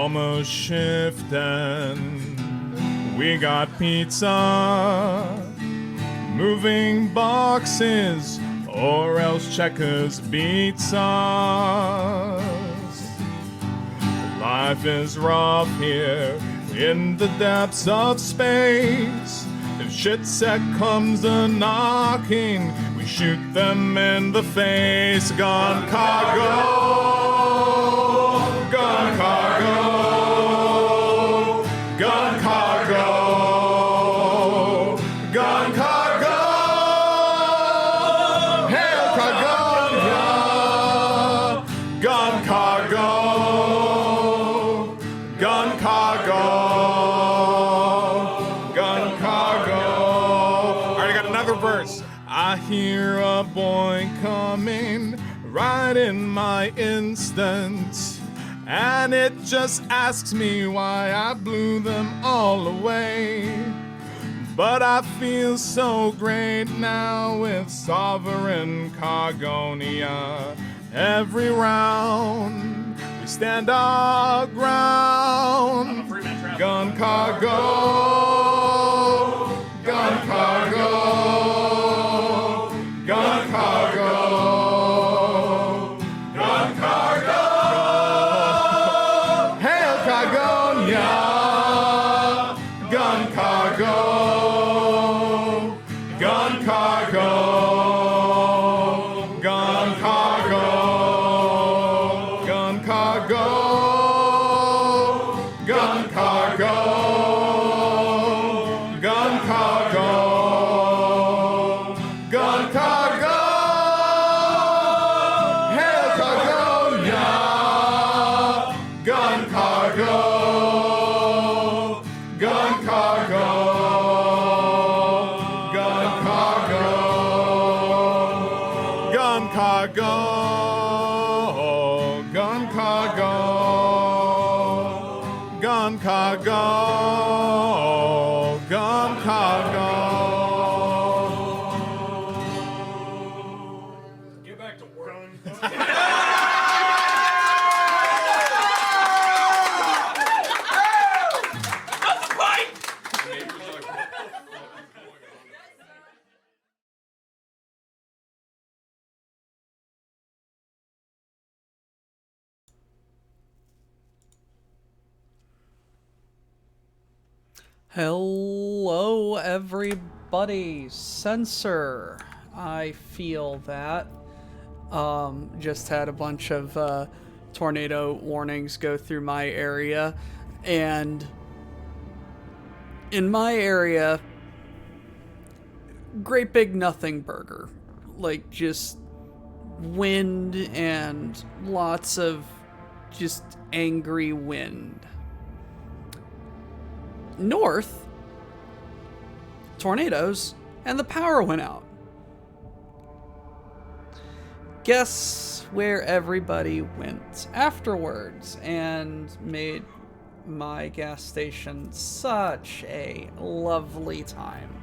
almost shifting. We got pizza, moving boxes, or else Checkers beats us. Life is rough here in the depths of space. If shit set comes a knocking, we shoot them in the face. Gun cargo, gun cargo, gun cargo, gun cargo. Hail Cargonia, gun cargo, gun cargo, gun cargo. All right, I got another verse. I hear a boy coming right in my instant, and it just asks me why I blew them all away. But I feel so great now with Sovereign Cargonia. Every round we stand our ground. Gun cargo, gun cargo, gun cargo, gun cargo. Hail Cargonia, gun cargo, gun cargo, gun cargo, gun cargo, gun cargo, gun cargo, gun cargo. Hail Cargonia, gun cargo, gun cargo, gun cargo, gun cargo, gun cargo, gun cargo, gun cargo. Get back to work. Hello, everybody. Censor. I feel that. Just had a bunch of tornado warnings go through my area, and in my area, great big nothing burger. Like, just wind and lots of just angry wind. North, tornadoes, and the power went out. Guess where everybody went afterwards and made my gas station such a lovely time.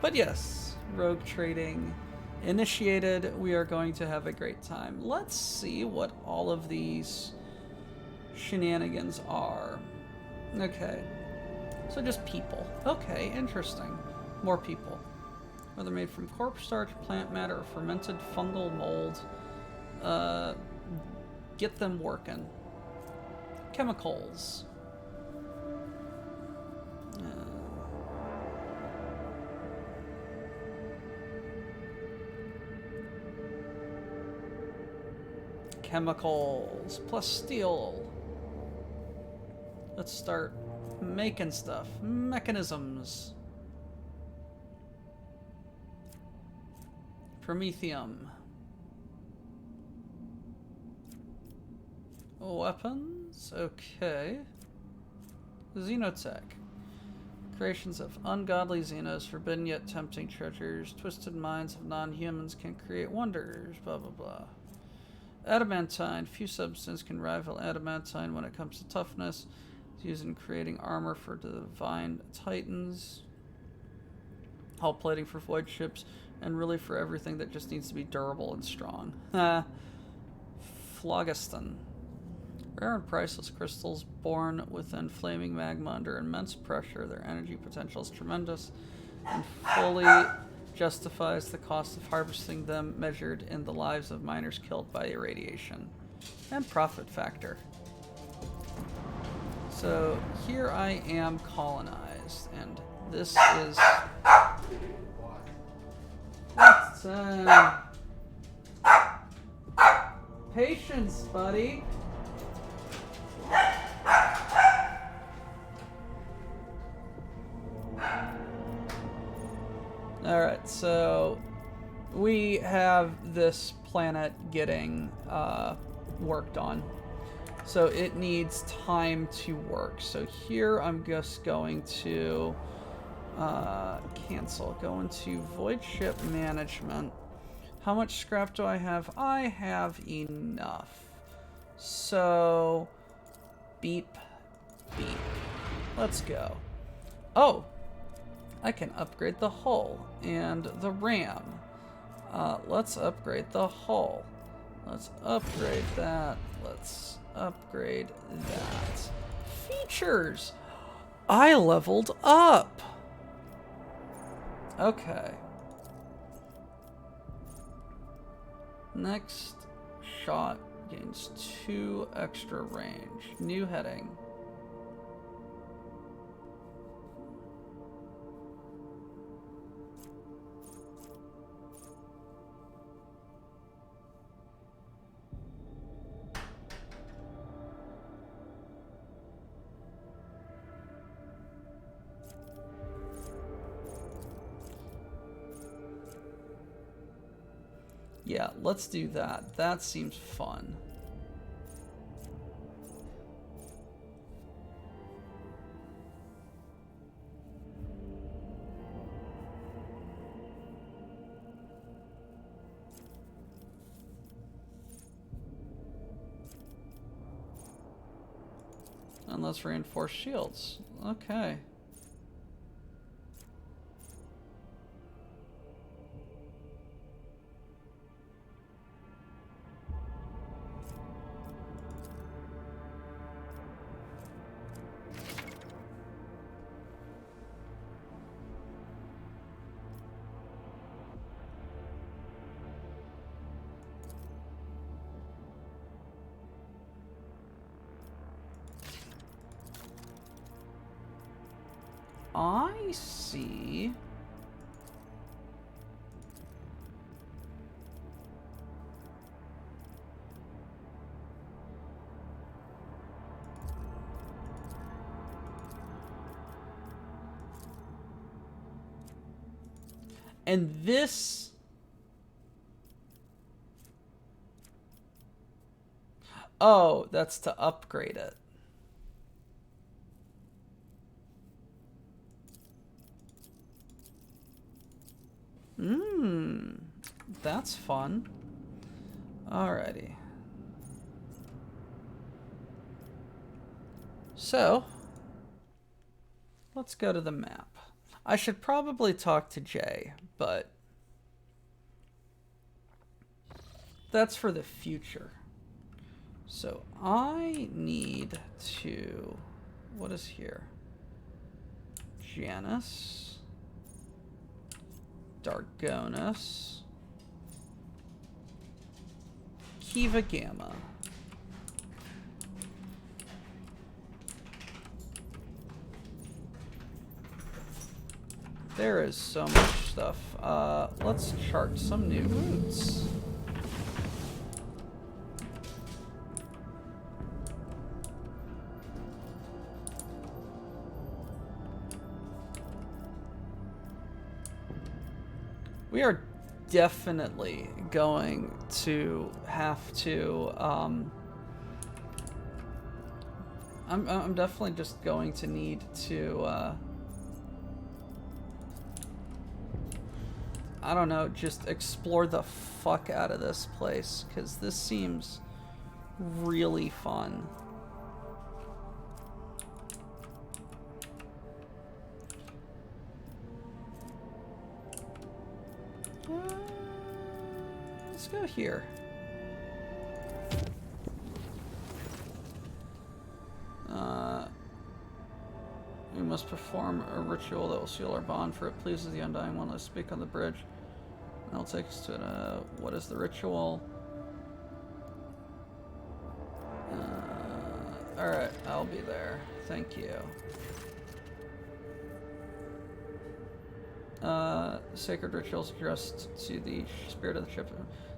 But yes, rogue trading initiated. We are going to have a great time. Let's see what all of these shenanigans are. Okay. So just people. Okay, interesting. More people. Whether made from corpse starch, plant matter, or fermented fungal mold. Get them working. Chemicals. Chemicals plus steel. Let's start making stuff. Mechanisms. Promethium. Weapons. Okay. Xenotech. Creations of ungodly Xenos, forbidden yet tempting treasures. Twisted minds of non-humans can create wonders. Blah, blah, blah. Adamantine. Few substances can rival adamantine when it comes to toughness. It's used in creating armor for divine titans. Hull plating for void ships. And really for everything that just needs to be durable and strong. Phlogiston. Rare and priceless crystals born within flaming magma under immense pressure. Their energy potential is tremendous and fully justifies the cost of harvesting them measured in the lives of miners killed by irradiation. And profit factor. So here I am colonized, and this is... Patience, buddy. Alright, so we have this planet getting worked on. So it needs time to work. So here I'm just going to cancel. Go into void ship management. How much scrap do I have? I have enough. So beep, beep. Let's go. Oh, I can upgrade the hull and the RAM. Let's upgrade the hull. Let's upgrade that. Let's upgrade that. Features! I leveled up! Okay. Next shot gains 2 extra range. New heading. Yeah, let's do that. That seems fun. And let's reinforce shields. Okay. I see. And this... Oh, that's to upgrade it. That's fun. Alrighty. So, let's go to the map. I should probably talk to Jay, but that's for the future. So I need to... What is here? Janus. Dargonus. Kiva Gamma. There is so much stuff. Let's chart some new routes. We are definitely going to have to, I'm definitely just going to need to, I don't know, just explore the fuck out of this place, because this seems really fun. Let's go here. must perform a ritual that will seal our bond, for it pleases the Undying One. Let's speak on the bridge. That'll take us to it. What is the ritual? Alright, I'll be there. Thank you. Sacred rituals addressed to the spirit of the ship,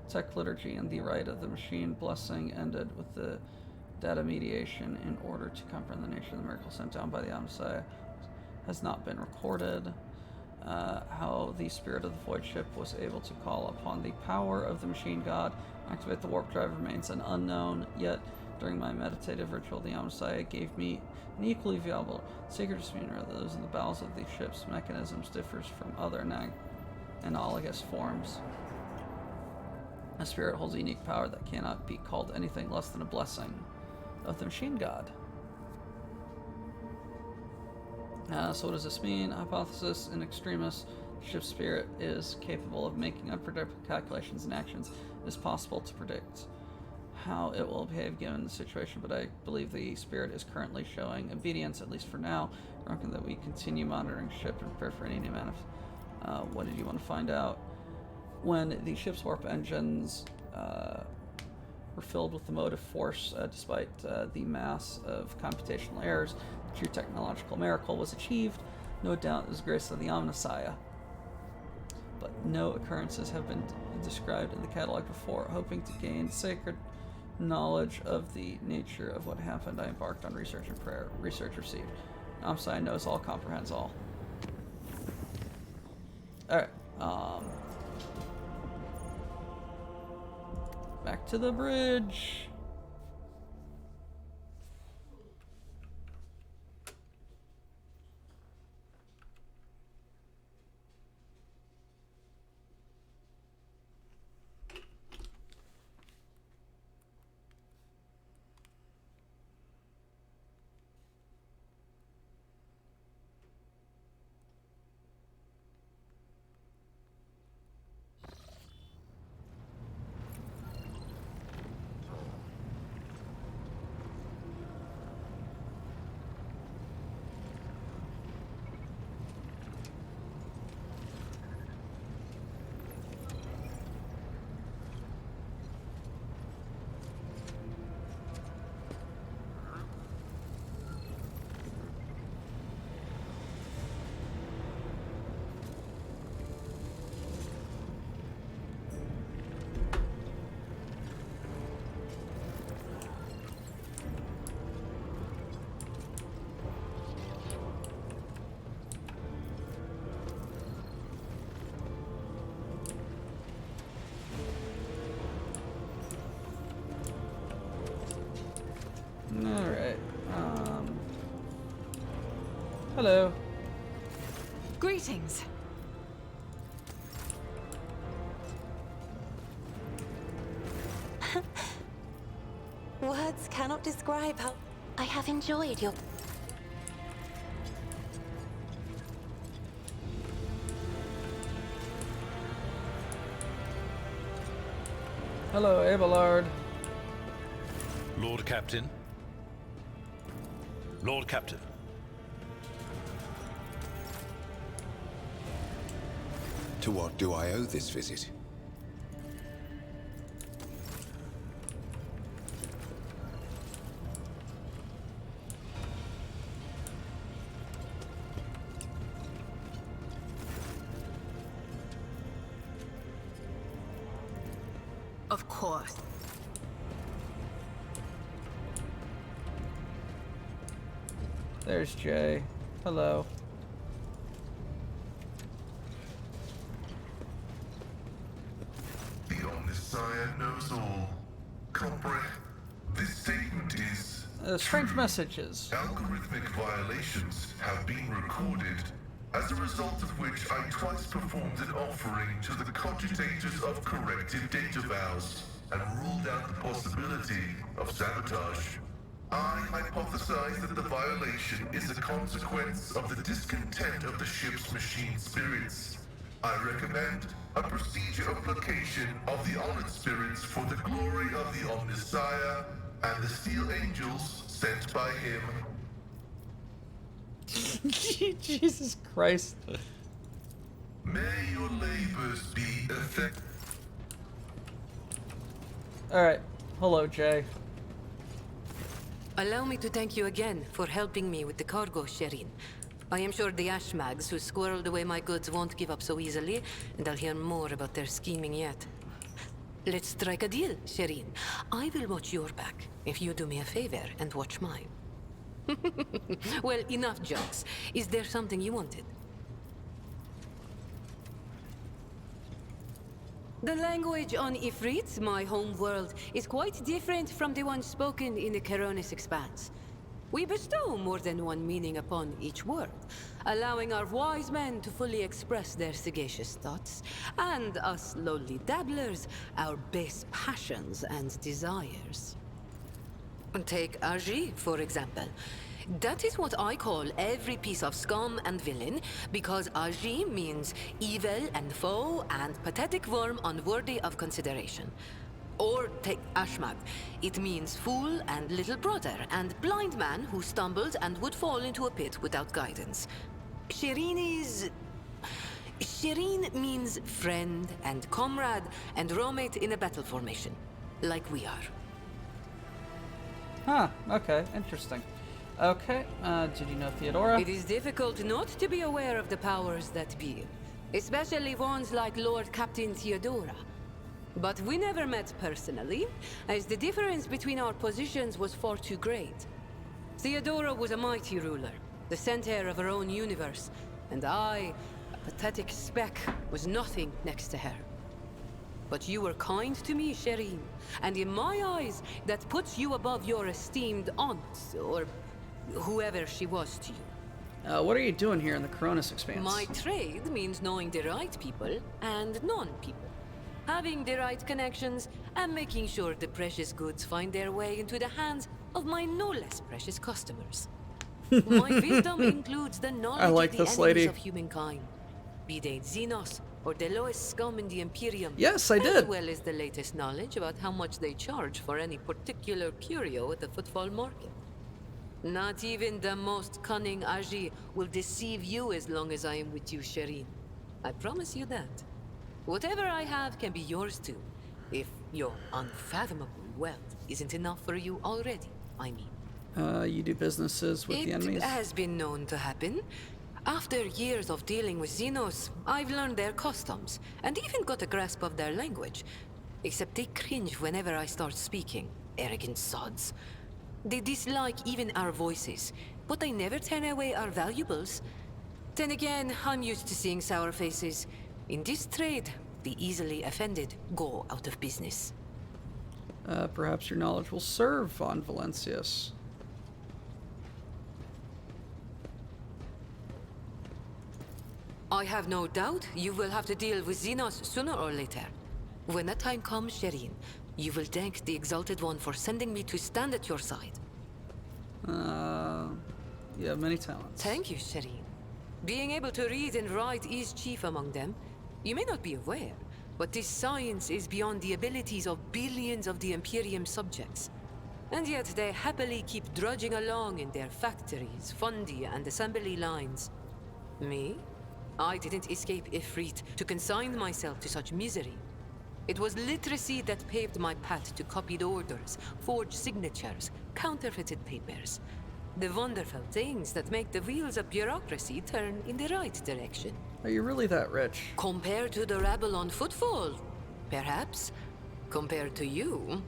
tech liturgy, and the rite of the machine blessing ended with the data mediation in order to comprehend the nature of the miracle sent down by the Omnissiah has not been recorded. How the spirit of the void ship was able to call upon the power of the machine god, activate the warp drive remains an unknown, yet during my meditative ritual, the Omnissiah gave me an equally valuable sacred dispute. Those in the bowels of the ship's mechanisms differs from other analogous forms. A spirit holds a unique power that cannot be called anything less than a blessing of the machine god. So what does this mean? Hypothesis in extremis, the ship's spirit is capable of making unpredictable calculations and actions. It is possible to predict how it will behave given the situation, but I believe the spirit is currently showing obedience, at least for now. I reckon that we continue monitoring ship and prepare for any new what did you want to find out? When the ship's warp engines were filled with the motive force, despite the mass of computational errors, the true technological miracle was achieved. No doubt it was the grace of the Omnissiah. But no occurrences have been described in the catalog before. Hoping to gain sacred knowledge of the nature of what happened, I embarked on research and prayer. Research received. Omnissiah knows all, comprehends all. Alright, back to the bridge. Alright, hello. Greetings. Words cannot describe how I have enjoyed your... Hello, Abelard. Lord Captain. Lord Captain. To what do I owe this visit? Of course. There's Jay. Hello. The Omnissiah knows all. Comprehend. This statement is... Strange messages. Algorithmic violations have been recorded, as a result of which I twice performed an offering to the cogitators of corrected data vows and ruled out the possibility of sabotage. I hypothesize that the violation is a consequence of the discontent of the ship's machine spirits. I recommend a procedure of placation of the honored spirits for the glory of the Omnissiah and the steel angels sent by him. Jesus Christ. May your labors be effective. Alright. Hello, Jay. Allow me to thank you again for helping me with the cargo, Sherin. I am sure the Ashmags who squirreled away my goods won't give up so easily, and I'll hear more about their scheming yet. Let's strike a deal, Sherin. I will watch your back if you do me a favor and watch mine. Well, enough jokes. Is there something you wanted? The language on Ifrit, my home world, is quite different from the one spoken in the Keronis Expanse. We bestow more than one meaning upon each word, allowing our wise men to fully express their sagacious thoughts, and us lowly dabblers, our base passions and desires. Take Aji, for example. That is what I call every piece of scum and villain, because Aji means evil and foe and pathetic worm unworthy of consideration. Or take Ashmag. It means fool and little brother and blind man who stumbled and would fall into a pit without guidance. Sherin means friend and comrade and roommate in a battle formation, like we are. Huh, okay, interesting. Okay, did you know Theodora? It is difficult not to be aware of the powers that be, especially ones like Lord Captain Theodora. But we never met personally, as the difference between our positions was far too great. Theodora was a mighty ruler, the center of her own universe, and I, a pathetic speck, was nothing next to her. But you were kind to me, Sherin, and in my eyes, that puts you above your esteemed aunt, or whoever she was to you. What are you doing here in the Keronis Expanse? My trade means knowing the right people and non-people. Having the right connections and making sure the precious goods find their way into the hands of my no less precious customers. My wisdom includes the knowledge like of the this enemies lady. of humankind, be they Xenos or the lowest scum in the Imperium. Yes, I did. As well as the latest knowledge about how much they charge for any particular curio at the footfall market. Not even the most cunning Aji will deceive you as long as I am with you, Sherin. I promise you that. Whatever I have can be yours too, if your unfathomable wealth isn't enough for you already, I mean. You do businesses with the enemies? It has been known to happen. After years of dealing with Xenos, I've learned their customs, and even got a grasp of their language. Except they cringe whenever I start speaking, arrogant sods. They dislike even our voices, but they never turn away our valuables. Then again, I'm used to seeing sour faces. In this trade, the easily offended go out of business. Perhaps your knowledge will serve Von Valencius. I have no doubt you will have to deal with Xenos sooner or later. When that time comes, Sherin, you will thank the Exalted One for sending me to stand at your side. You have many talents. Thank you, Sherin. Being able to read and write is chief among them. You may not be aware, but this science is beyond the abilities of billions of the Imperium subjects. And yet they happily keep drudging along in their factories, fundi, and assembly lines. Me? I didn't escape Ifrit to consign myself to such misery. It was literacy that paved my path to copied orders, forged signatures, counterfeited papers. The wonderful things that make the wheels of bureaucracy turn in the right direction. Are you really that rich? Compared to the rabble on footfall, perhaps. Compared to you.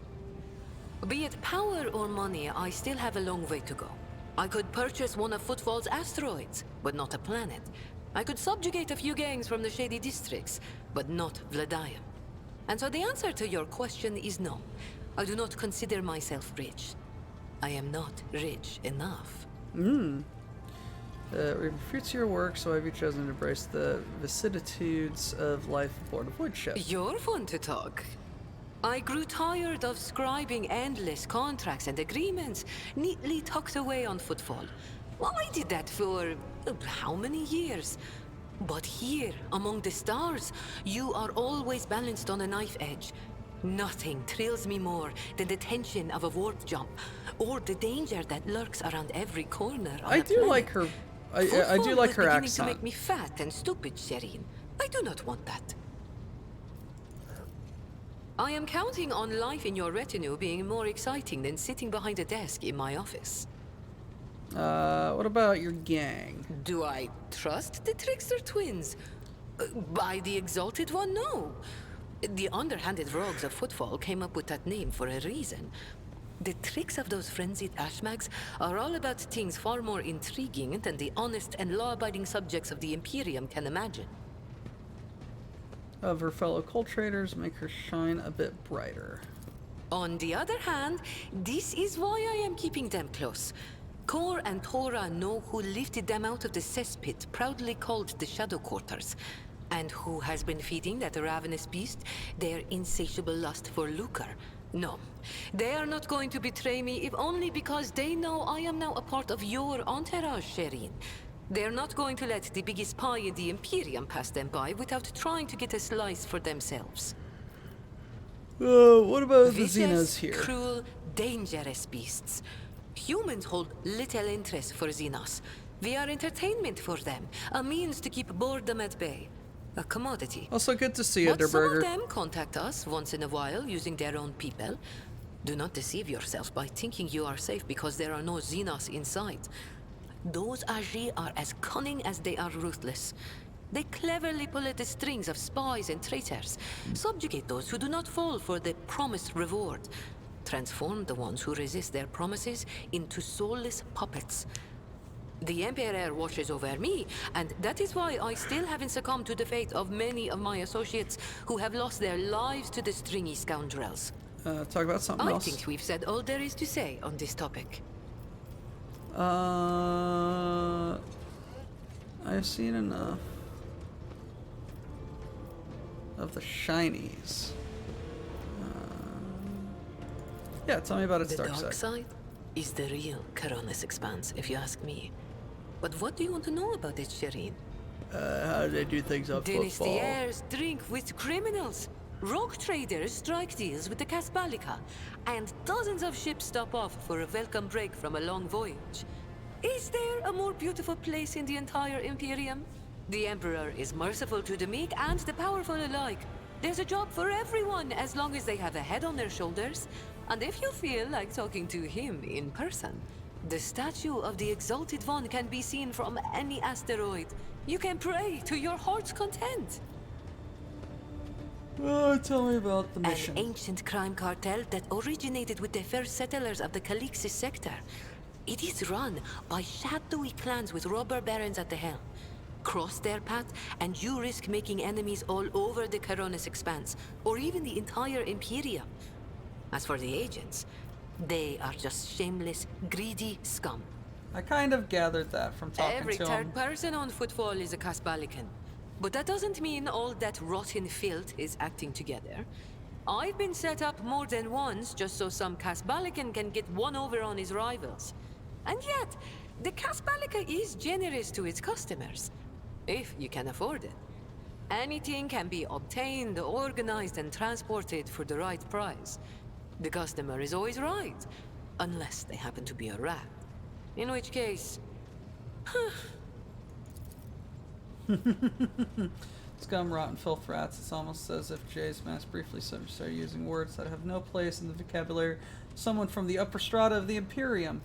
Be it power or money, I still have a long way to go. I could purchase one of Footfall's asteroids, but not a planet. I could subjugate a few gangs from the shady districts, but not Vladium. And so the answer to your question is no. I do not consider myself rich. I am not rich enough. Refutes your work, so have you chosen to embrace the vicissitudes of life aboard a void ship? You're fun to talk. I grew tired of scribing endless contracts and agreements neatly tucked away on Footfall. Well, I did that for how many years? But here, among the stars, you are always balanced on a knife edge. Nothing thrills me more than the tension of a warp jump, or the danger that lurks around every corner on I a do planet. like her I do Footfall like was her beginning accent. to make me fat and stupid, Shireen. I do not want that. I am counting on life in your retinue being more exciting than sitting behind a desk in my office. What about your gang? Do I trust the Trickster twins? By the Exalted One, no. The underhanded rogues of Footfall came up with that name for a reason. The tricks of those frenzied ashmags are all about things far more intriguing than the honest and law-abiding subjects of the Imperium can imagine. Of her fellow cult traders, make her shine a bit brighter. On the other hand, this is why I am keeping them close. Kor and Tora know who lifted them out of the cesspit proudly called the Shadow Quarters, and who has been feeding that ravenous beast their insatiable lust for lucre. No, they are not going to betray me if only because they know I am now a part of your entourage, Shireen. They're not going to let the biggest pie in the Imperium pass them by without trying to get a slice for themselves. What about the Vicious, Xenos here? cruel, dangerous beasts. Humans hold little interest for Xenos. We are entertainment for them, a means to keep boredom at bay. A commodity. Also, good to see you, But some of Derberger. them contact us once in a while using their own people. Do not deceive yourself by thinking you are safe because there are no Xenos inside. Those Agi are as cunning as they are ruthless. They cleverly pull at the strings of spies and traitors, subjugate those who do not fall for the promised reward, transform the ones who resist their promises into soulless puppets. The Emperor watches over me, and that is why I still haven't succumbed to the fate of many of my associates who have lost their lives to the stringy scoundrels. Talk about something I else. think we've said all there is to say on this topic. I've seen enough of the shinies. Yeah, tell me about its The dark dark side. side is the real Coronis Expanse, if you ask me. But what do you want to know about it, Shireen? How do they do things on football? Dynastiers drink with criminals. Rogue traders strike deals with the Casbalica. And dozens of ships stop off for a welcome break from a long voyage. Is there a more beautiful place in the entire Imperium? The Emperor is merciful to the meek and the powerful alike. There's a job for everyone as long as they have a head on their shoulders. And if you feel like talking to him in person, the statue of the Exalted One can be seen from any asteroid. You can pray to your heart's content. Tell me about the mission. An ancient crime cartel that originated with the first settlers of the Calixis sector. It is run by shadowy clans with robber barons at the helm. Cross their path, and you risk making enemies all over the Coronis Expanse, or even the entire Imperium. As for the agents, they are just shameless, greedy scum. I kind of gathered that from talking Every to third him. person on Footfall is a Casbalican. But that doesn't mean all that rotten filth is acting together. I've been set up more than once just so some Casbalican can get one over on his rivals. And yet, the Casbalica is generous to its customers, if you can afford it. Anything can be obtained, organized, and transported for the right price. The customer is always right, unless they happen to be a rat. In which case, Scum, rotten filth rats. It's almost as if Jay's mass briefly started using words that have no place in the vocabulary. Someone from the upper strata of the Imperium.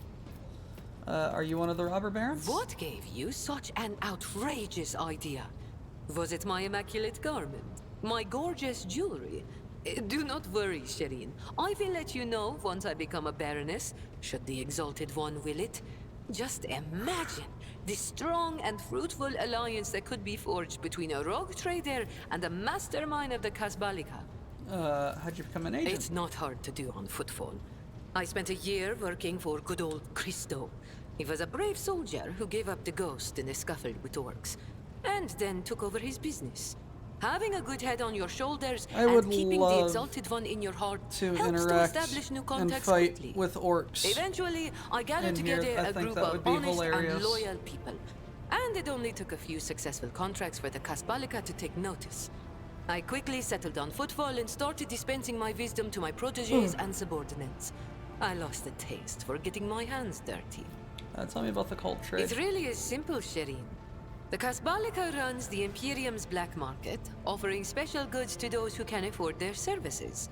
Are you one of the robber barons? what gave you such an outrageous idea? Was it my immaculate garment? My gorgeous jewelry? Do not worry, Shireen. I will let you know once I become a baroness, should the Exalted One will it. Just imagine the strong and fruitful alliance that could be forged between a rogue trader and the mastermind of the Casbalica. How'd you become an agent? It's not hard to do on Footfall. I spent a year working for good old Christo. He was a brave soldier who gave up the ghost in a scuffle with orcs, and then took over his business. Having a good head on your shoulders I would and keeping love the Exalted One in your heart to helps to interact establish new and contacts fight quickly. with orcs. Eventually, I gathered in here. together I a think group that would of be honest hilarious. and loyal people. And it only took a few successful contracts for the Casbalica to take notice. I quickly settled on Footfall and started dispensing my wisdom to my proteges and subordinates. I lost the taste for getting my hands dirty. Tell me about the cult trade. It really is simple, Shireen. The Kasbalika runs the Imperium's black market, offering special goods to those who can afford their services.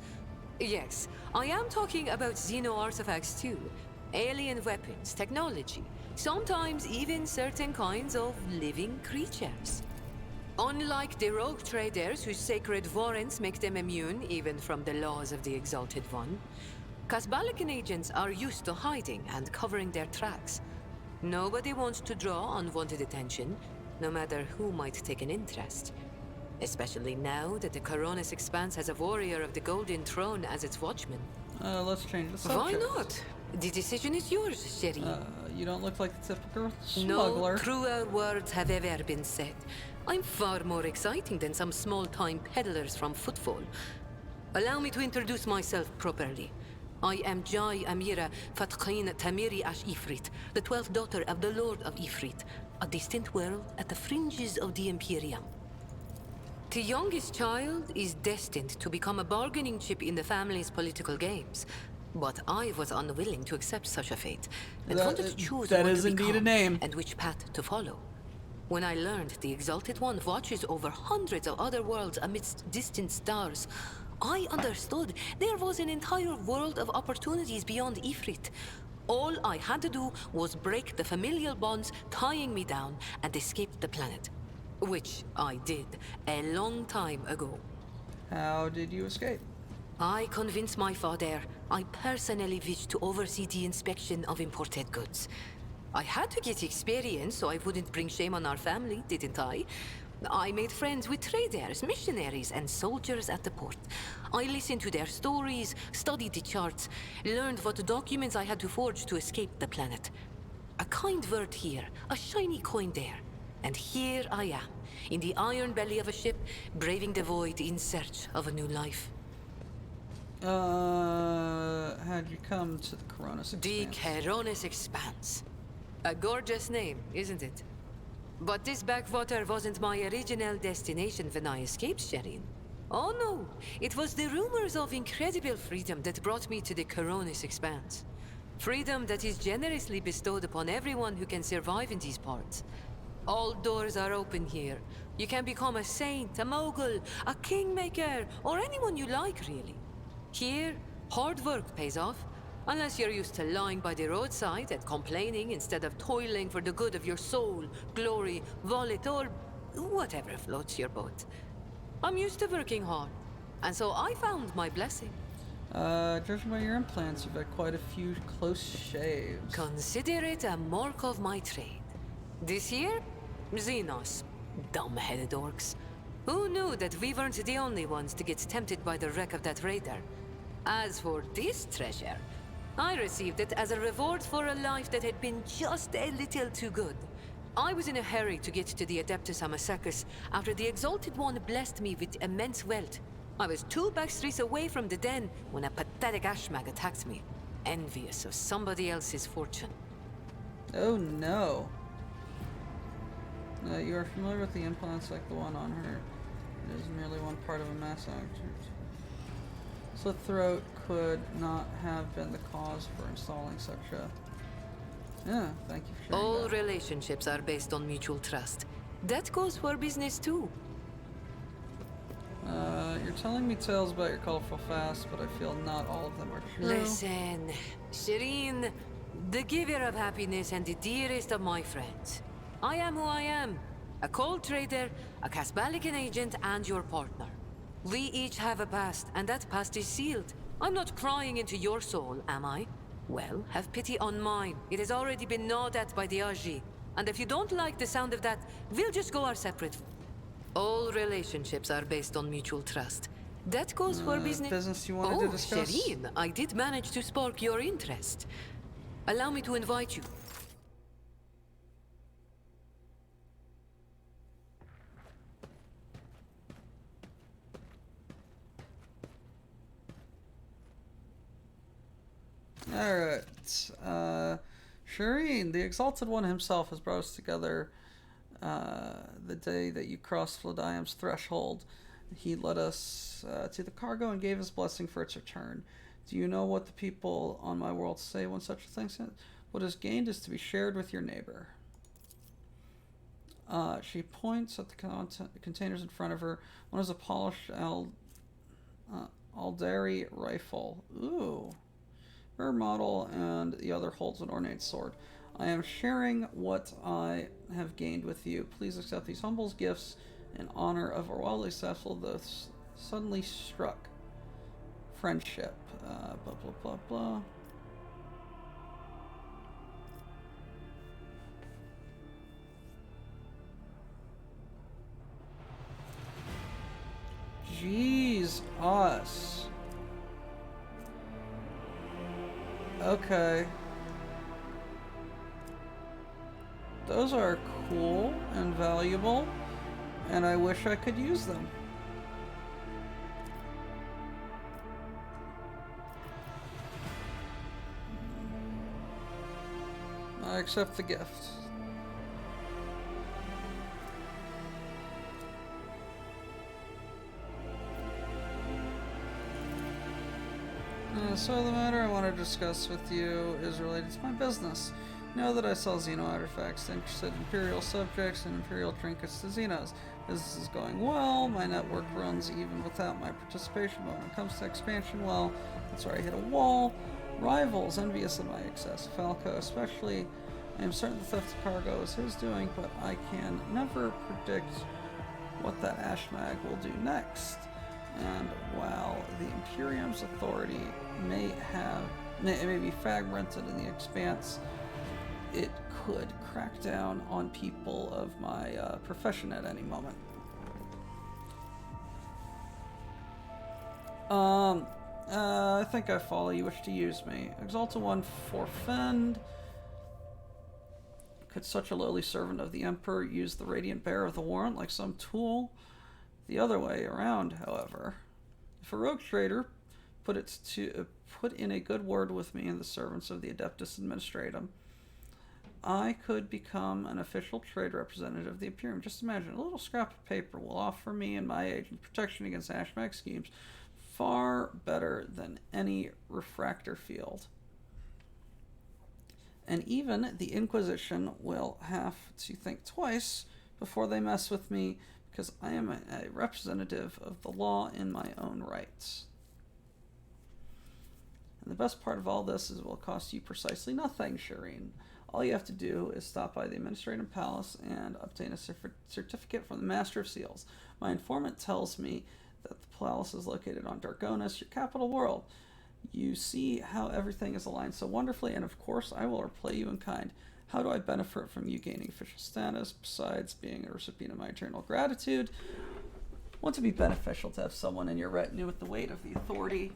Yes, I am talking about Xeno artifacts too. Alien weapons, technology, sometimes even certain kinds of living creatures. Unlike the rogue traders whose sacred warrants make them immune even from the laws of the Exalted One, Kasbalikan agents are used to hiding and covering their tracks. Nobody wants to draw unwanted attention, no matter who might take an interest. Especially now that the Coronis Expanse has a warrior of the Golden Throne as its watchman. Let's change the Why subject. not? The decision is yours, Shireen. You don't look like the typical No smuggler. truer words have ever been said. I'm far more exciting than some small-time peddlers from Footfall. Allow me to introduce myself properly. I am Jai Amira Fatqin Tamiri Ash Ifrit, the 12th daughter of the Lord of Ifrit, a distant world at the fringes of the Imperium. The youngest child is destined to become a bargaining chip in the family's political games. But I was unwilling to accept such a fate, and wanted to choose that what is to indeed a become name. and which path to follow. When I learned the Exalted One watches over hundreds of other worlds amidst distant stars, I understood there was an entire world of opportunities beyond Ifrit. All I had to do was break the familial bonds tying me down and escape the planet. Which I did a long time ago. How did you escape? I convinced my father I personally wished to oversee the inspection of imported goods. I had to get experience so I wouldn't bring shame on our family, didn't I? I made friends with traders, missionaries, and soldiers at the port. I listened to their stories, studied the charts, learned what documents I had to forge to escape the planet. A kind word here, a shiny coin there. And here I am, in the iron belly of a ship, braving the void in search of a new life. How'd you come to the Coronis The Expanse? Coronis Expanse. A gorgeous name, isn't it? But this backwater wasn't my original destination when I escaped, Shireen. Oh no, it was the rumors of incredible freedom that brought me to the Coronis Expanse. Freedom that is generously bestowed upon everyone who can survive in these parts. All doors are open here. You can become a saint, a mogul, a kingmaker, or anyone you like, really. Here, hard work pays off, unless you're used to lying by the roadside and complaining instead of toiling for the good of your soul, glory, wallet, or whatever floats your boat. I'm used to working hard, and so I found my blessing. Judging by your implants, you've had quite a few close shaves. Consider it a mark of my trade. This year, Xenos. Dumb-headed orcs. Who knew that we weren't the only ones to get tempted by the wreck of that raider? As for this treasure, I received it as a reward for a life that had been just a little too good. I was in a hurry to get to the Adeptus Amasacus after the Exalted One blessed me with immense wealth. I was 2 backstreets away from the den when a pathetic ashmag attacked me, envious of somebody else's fortune. Oh no. You are familiar with the implants like the one on her. It is merely one part of a mass action. Slit throat could not have been the cause for installing such a... Yeah, thank you for sharing All that. relationships are based on mutual trust. That goes for business too. You're telling me tales about your colorful fast, but I feel not all of them are true. Listen, Shireen, the giver of happiness and the dearest of my friends. I am who I am. A cold trader, a Kasbalikan agent, and your partner. We each have a past, and that past is sealed. I'm not prying into your soul, am I? Well, have pity on mine. It has already been gnawed at by the Aji. And if you don't like the sound of that, we'll just go our separate... All relationships are based on mutual trust. That goes for business... Business you wanted to discuss? Shireen, I did manage to spark your interest. Allow me to invite you. Alright. Shireen, the Exalted One himself has brought us together the day that you crossed Flodiam's threshold. He led us to the cargo and gave his blessing for its return. Do you know what the people on my world say when such a thing What is gained is to be shared with your neighbor. She points at the containers in front of her. One is a polished Aldari rifle. Ooh. Her model, and the other holds an ornate sword. I am sharing what I have gained with you. Please accept these humble gifts in honor of our wildly successful, though suddenly struck friendship. Blah, blah, blah, blah. Jeez, us. Okay. Those are cool and valuable, and I wish I could use them. I accept the gift. So the matter I want to discuss with you is related to my business. Know that I sell Xeno artifacts to interested Imperial subjects and Imperial trinkets to Xenos. Business is going well, my network runs even without my participation, but when it comes to expansion, well, that's where I hit a wall. Rivals envious of my excess. Falco especially. I am certain the theft of cargo is his doing, but I can never predict what that Ashmag will do next. And while the Imperium's authority may be fragmented in the expanse, it could crack down on people of my profession at any moment. I think I follow. You wish to use me. Exalta 1 forfend. Could such a lowly servant of the Emperor use the radiant bearer of the warrant like some tool? The other way around, however. If a rogue trader put in a good word with me and the servants of the Adeptus Administratum, I could become an official trade representative of the Imperium. Just imagine, a little scrap of paper will offer me and my agent protection against Ashmag schemes far better than any refractor field. And even the Inquisition will have to think twice before they mess with me, because I am a representative of the law in my own rights. And the best part of all this is it will cost you precisely nothing, Shireen. All you have to do is stop by the Administrative Palace and obtain a certificate from the Master of Seals. My informant tells me that the palace is located on Dargonis, your capital world. You see how everything is aligned so wonderfully, and of course I will repay you in kind. How do I benefit from you gaining official status, besides being a recipient of my eternal gratitude? Want to be beneficial to have someone in your retinue with the weight of the authority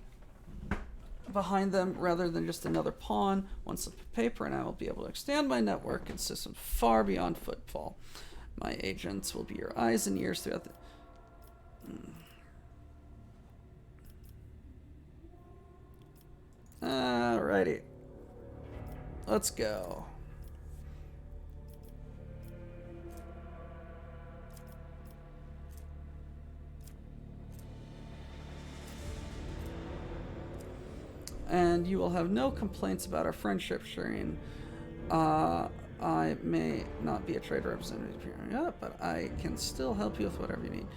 behind them, rather than just another pawn, one slip of paper, and I will be able to extend my network and system far beyond footfall. My agents will be your eyes and ears throughout the... Alrighty. Let's go. And you will have no complaints about our friendship, Shireen. I may not be a trade representative here, but I can still help you with whatever you need.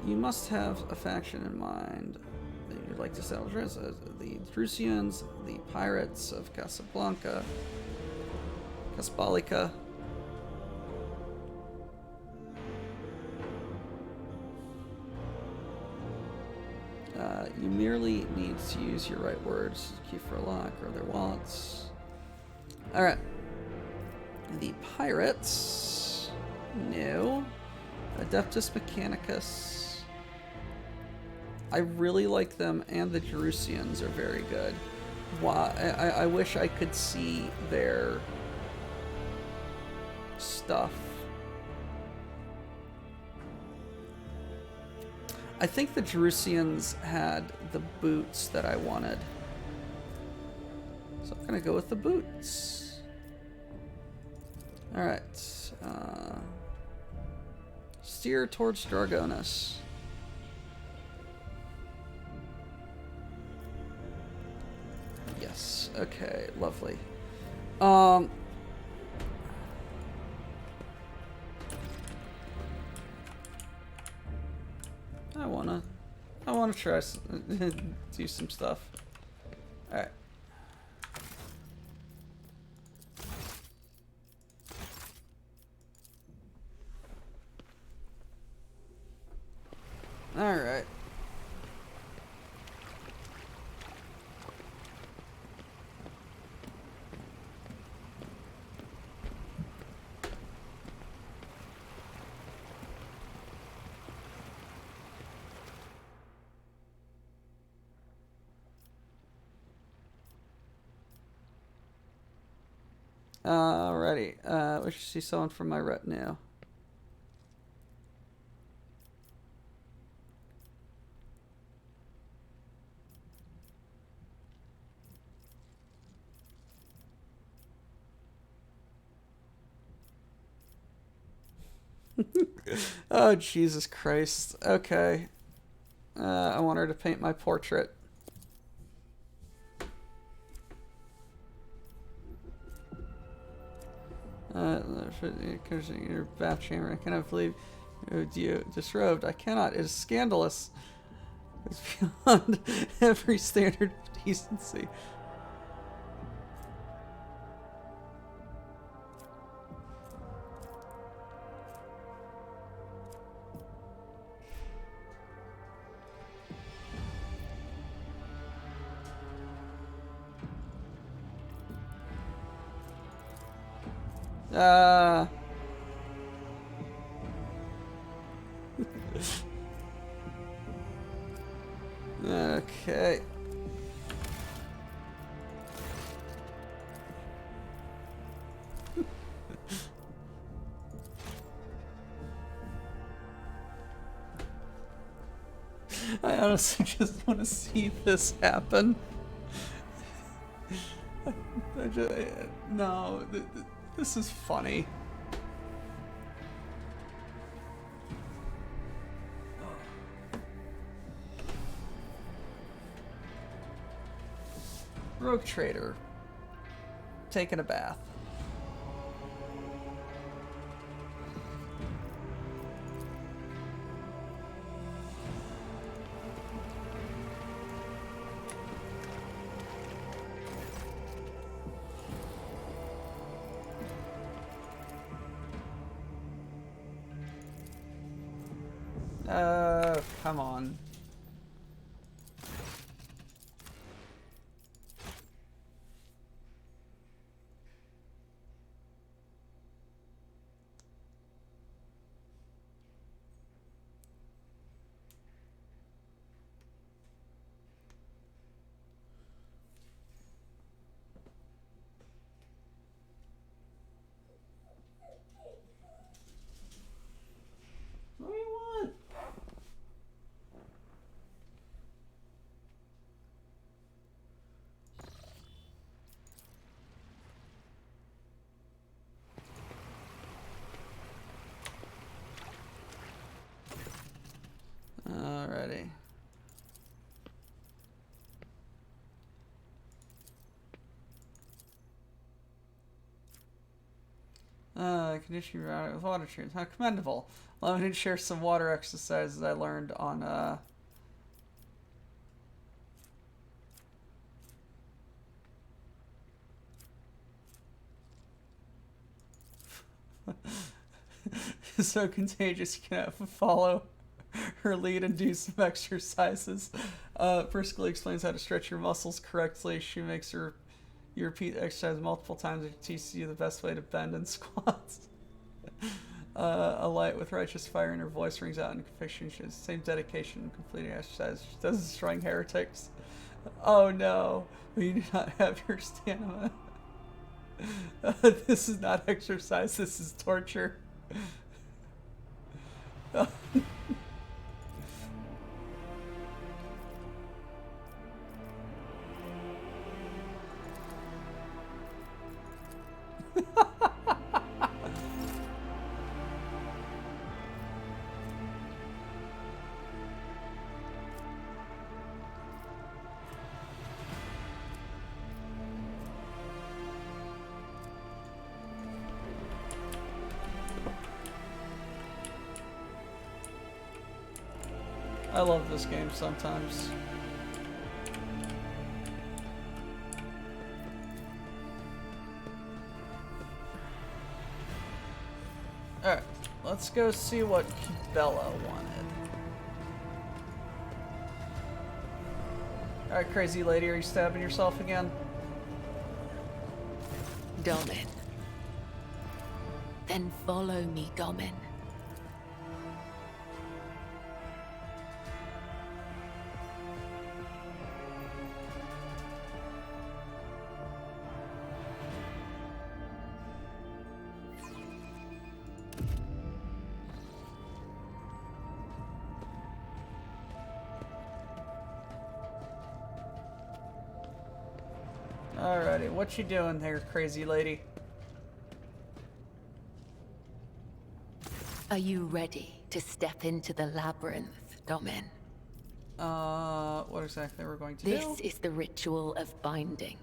You must have a faction in mind that you'd like to settle. The Drusians, the pirates of Casablanca, Casablanca. You merely need to use your right words, key for a lock, or their wallets. Alright. The pirates. No. Adeptus Mechanicus. I really like them, and the Jerusians are very good. I wish I could see their stuff. I think the Jerusians had the boots that I wanted. So I'm gonna go with the boots. Alright. Steer towards Dargonis. Yes, okay, lovely. Um. I wanna try do some stuff. All right. All right. Alrighty. We should see someone from my retinue. Oh, Jesus Christ. Okay. I want her to paint my portrait. Your bath chamber. I cannot believe you disrobed. I cannot. It is scandalous. It's beyond every standard of decency. Okay. I honestly just want to see this happen. No, this is funny. Rogue trader. Taking a bath. Come on. What do you want? Alrighty. Conditioning around with water treatment. How commendable. Allow me to share some water exercises I learned on, so contagious you can follow her lead and do some exercises. Briskly explains how to stretch your muscles correctly. She makes you repeat the exercise multiple times and teaches you the best way to bend and squats. A light with righteous fire in her voice rings out in conviction. She has the same dedication in completing exercise she does destroying heretics. Oh no, you do not have your stamina. This is not exercise, this is torture. I love this game sometimes. Alright, let's go see what Bella wanted. Alright, crazy lady, are you stabbing yourself again? Domin. Then follow me, Domin. Alrighty, what you doing there, crazy lady? Are you ready to step into the labyrinth, Domin? What exactly we're going to This do? is the ritual of binding.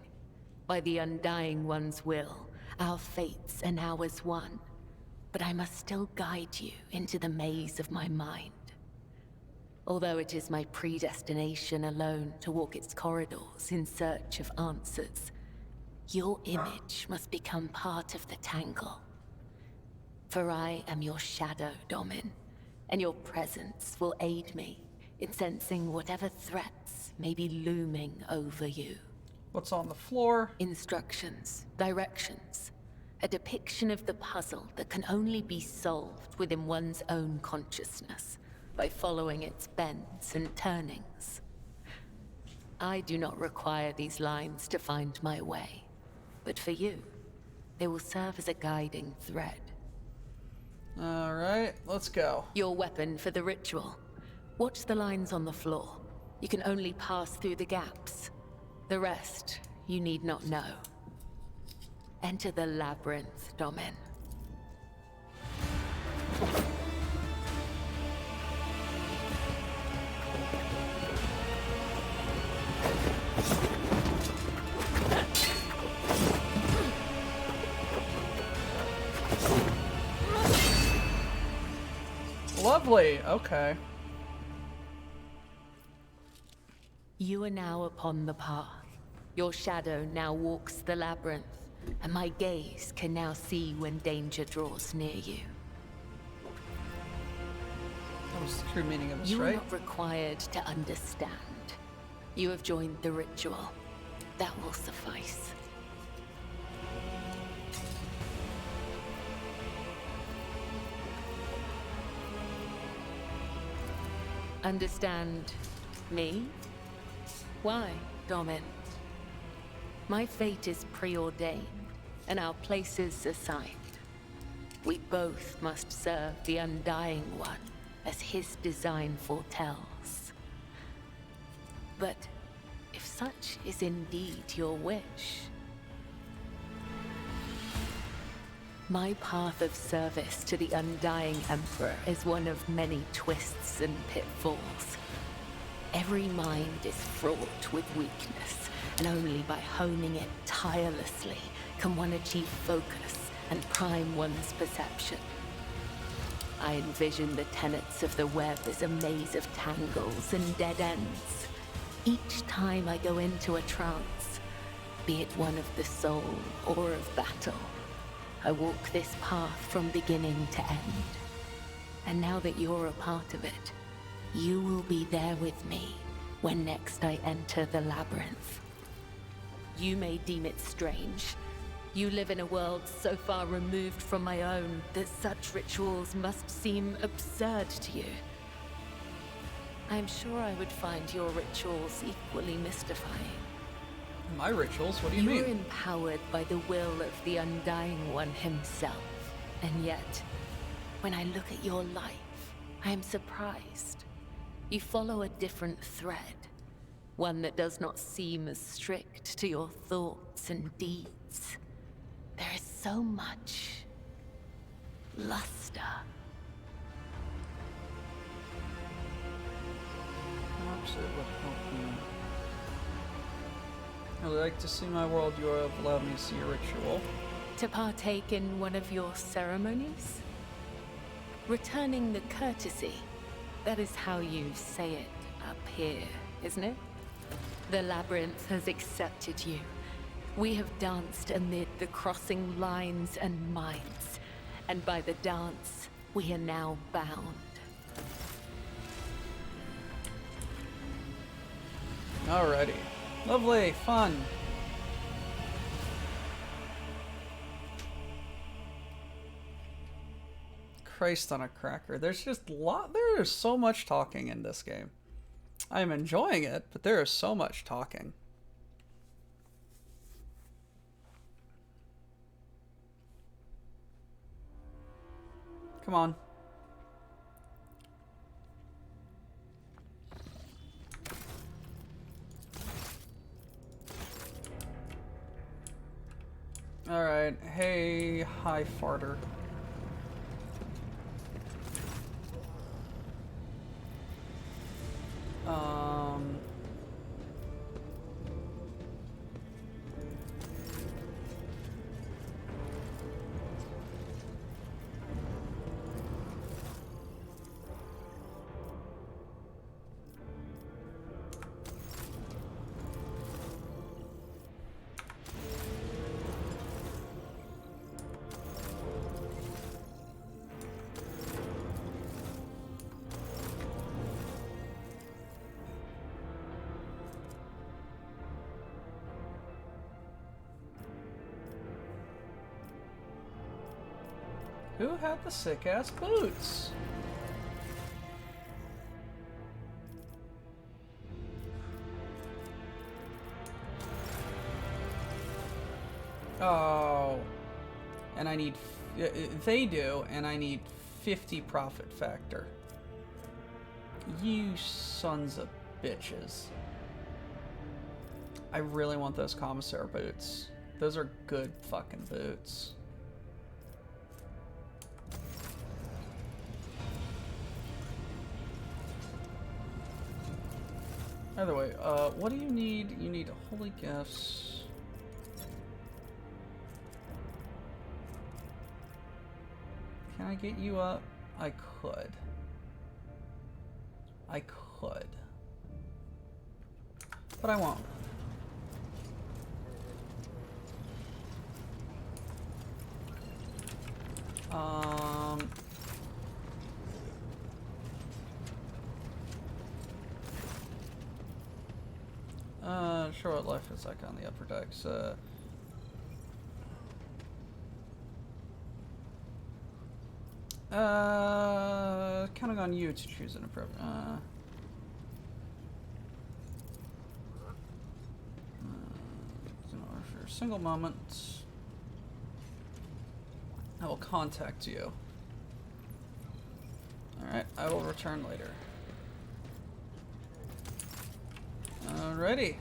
By the Undying One's will, our fates are now as one. But I must still guide you into the maze of my mind. Although it is my predestination alone to walk its corridors in search of answers, your image must become part of the tangle. For I am your shadow, Domin, and your presence will aid me in sensing whatever threats may be looming over you. What's on the floor? Instructions, directions, a depiction of the puzzle that can only be solved within one's own consciousness by following its bends and turnings. I do not require these lines to find my way, but for you, they will serve as a guiding thread. Alright, let's go. Your weapon for the ritual. Watch the lines on the floor. You can only pass through the gaps. The rest, you need not know. Enter the labyrinth, Domin. Lovely, okay. You are now upon the path. Your shadow now walks the labyrinth, and my gaze can now see when danger draws near you. That was the true meaning of this, You are right? not required to understand. You have joined the ritual. That will suffice. Understand me? Why, Domin? My fate is preordained, and our places assigned. We both must serve the Undying One, as his design foretells. But if such is indeed your wish, my path of service to the Undying Emperor is one of many twists and pitfalls. Every mind is fraught with weakness, and only by honing it tirelessly can one achieve focus and prime one's perception. I envision the tenets of the web as a maze of tangles and dead ends. Each time I go into a trance, be it one of the soul or of battle, I walk this path from beginning to end. And now that you're a part of it, you will be there with me when next I enter the labyrinth. You may deem it strange. You live in a world so far removed from my own that such rituals must seem absurd to you. I'm sure I would find your rituals equally mystifying. My rituals? What do you You are mean? empowered by the will of the Undying One himself. And yet, when I look at your life, I am surprised. You follow a different thread. One that does not seem as strict to your thoughts and deeds. There is so much luster. Perhaps it would help me. I would like to see my world. You have allowed me to see a ritual. To partake in one of your ceremonies? Returning the courtesy, That is how you say it up here, isn't it? The labyrinth has accepted you. We have danced amid the crossing lines and minds, and by the dance, we are now bound. Alrighty. Lovely, fun. Christ on a cracker. There's just there is so much talking in this game. I'm enjoying it, but there is so much talking. Come on. Alright, hey, hi farter. Who had the sick-ass boots? Oh. And I need... they do, and I need 50 profit factor. You sons of bitches. I really want those commissar boots. Those are good fucking boots. Either way, what do you need? You need holy gifts. Can I get you up? I could. I could. But I won't. Sure what life is like on the upper decks. Counting on you to choose an appropriate. For a single moment, I will contact you. Alright, I will return later. Alrighty.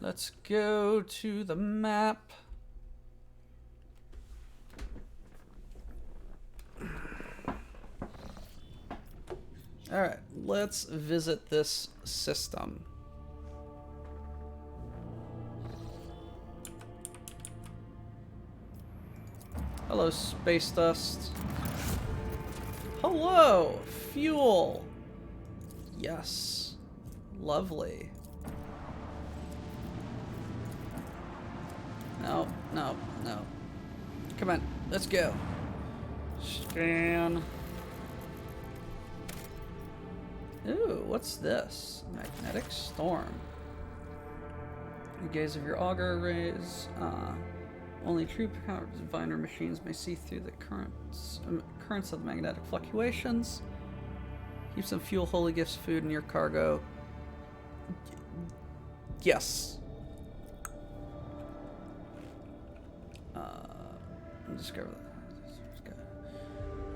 Let's go to the map. Alright, let's visit this system. Hello, space dust. Hello, fuel. Yes, lovely. No, no, no. Come on, let's go. Scan. Ooh, what's this? Magnetic storm. The gaze of your auger rays. Only true power diviner machines may see through the currents of the magnetic fluctuations. Keep some fuel, holy gifts, food in your cargo. Yes. Discover that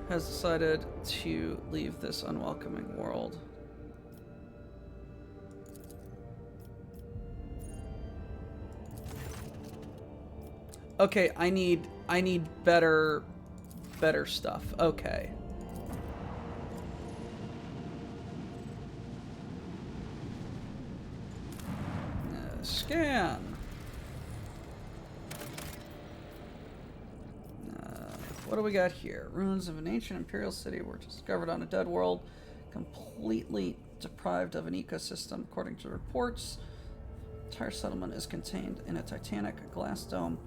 has decided to leave this unwelcoming world. Okay, I need better stuff. Okay. Scan. What do we got here? Ruins of an ancient imperial city were discovered on a dead world. completely deprived of an ecosystem, according to reports. The entire settlement is contained in a titanic glass dome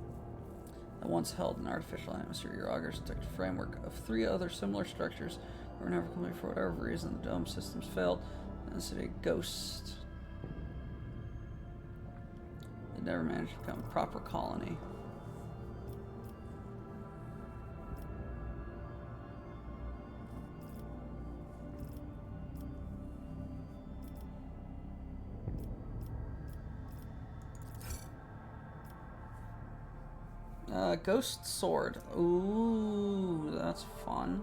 that once held an artificial atmosphere. Your augurs detected a framework of 3 other similar structures that were never completed for whatever reason. The dome systems failed, and the city Ghost. They never managed to become a proper colony. Ghost Sword. Ooh, that's fun.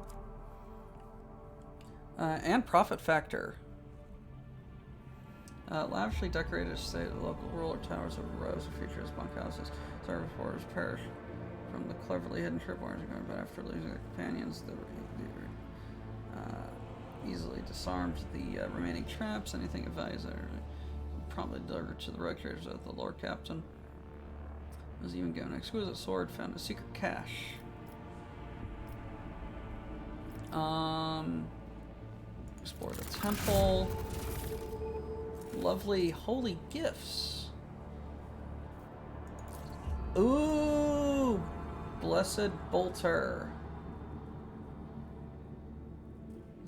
And Profit Factor. Lavishly decorated estate of local ruler towers over rows of features bunkhouses. Service borders perish from the cleverly hidden tripwires, but after losing their companions, they easily disarmed the remaining traps. Anything of value are promptly delivered to the road traders of the Lord Captain. Was even given an exquisite sword, found a secret cache. Explore the temple. Lovely holy gifts. Ooh! Blessed Bolter.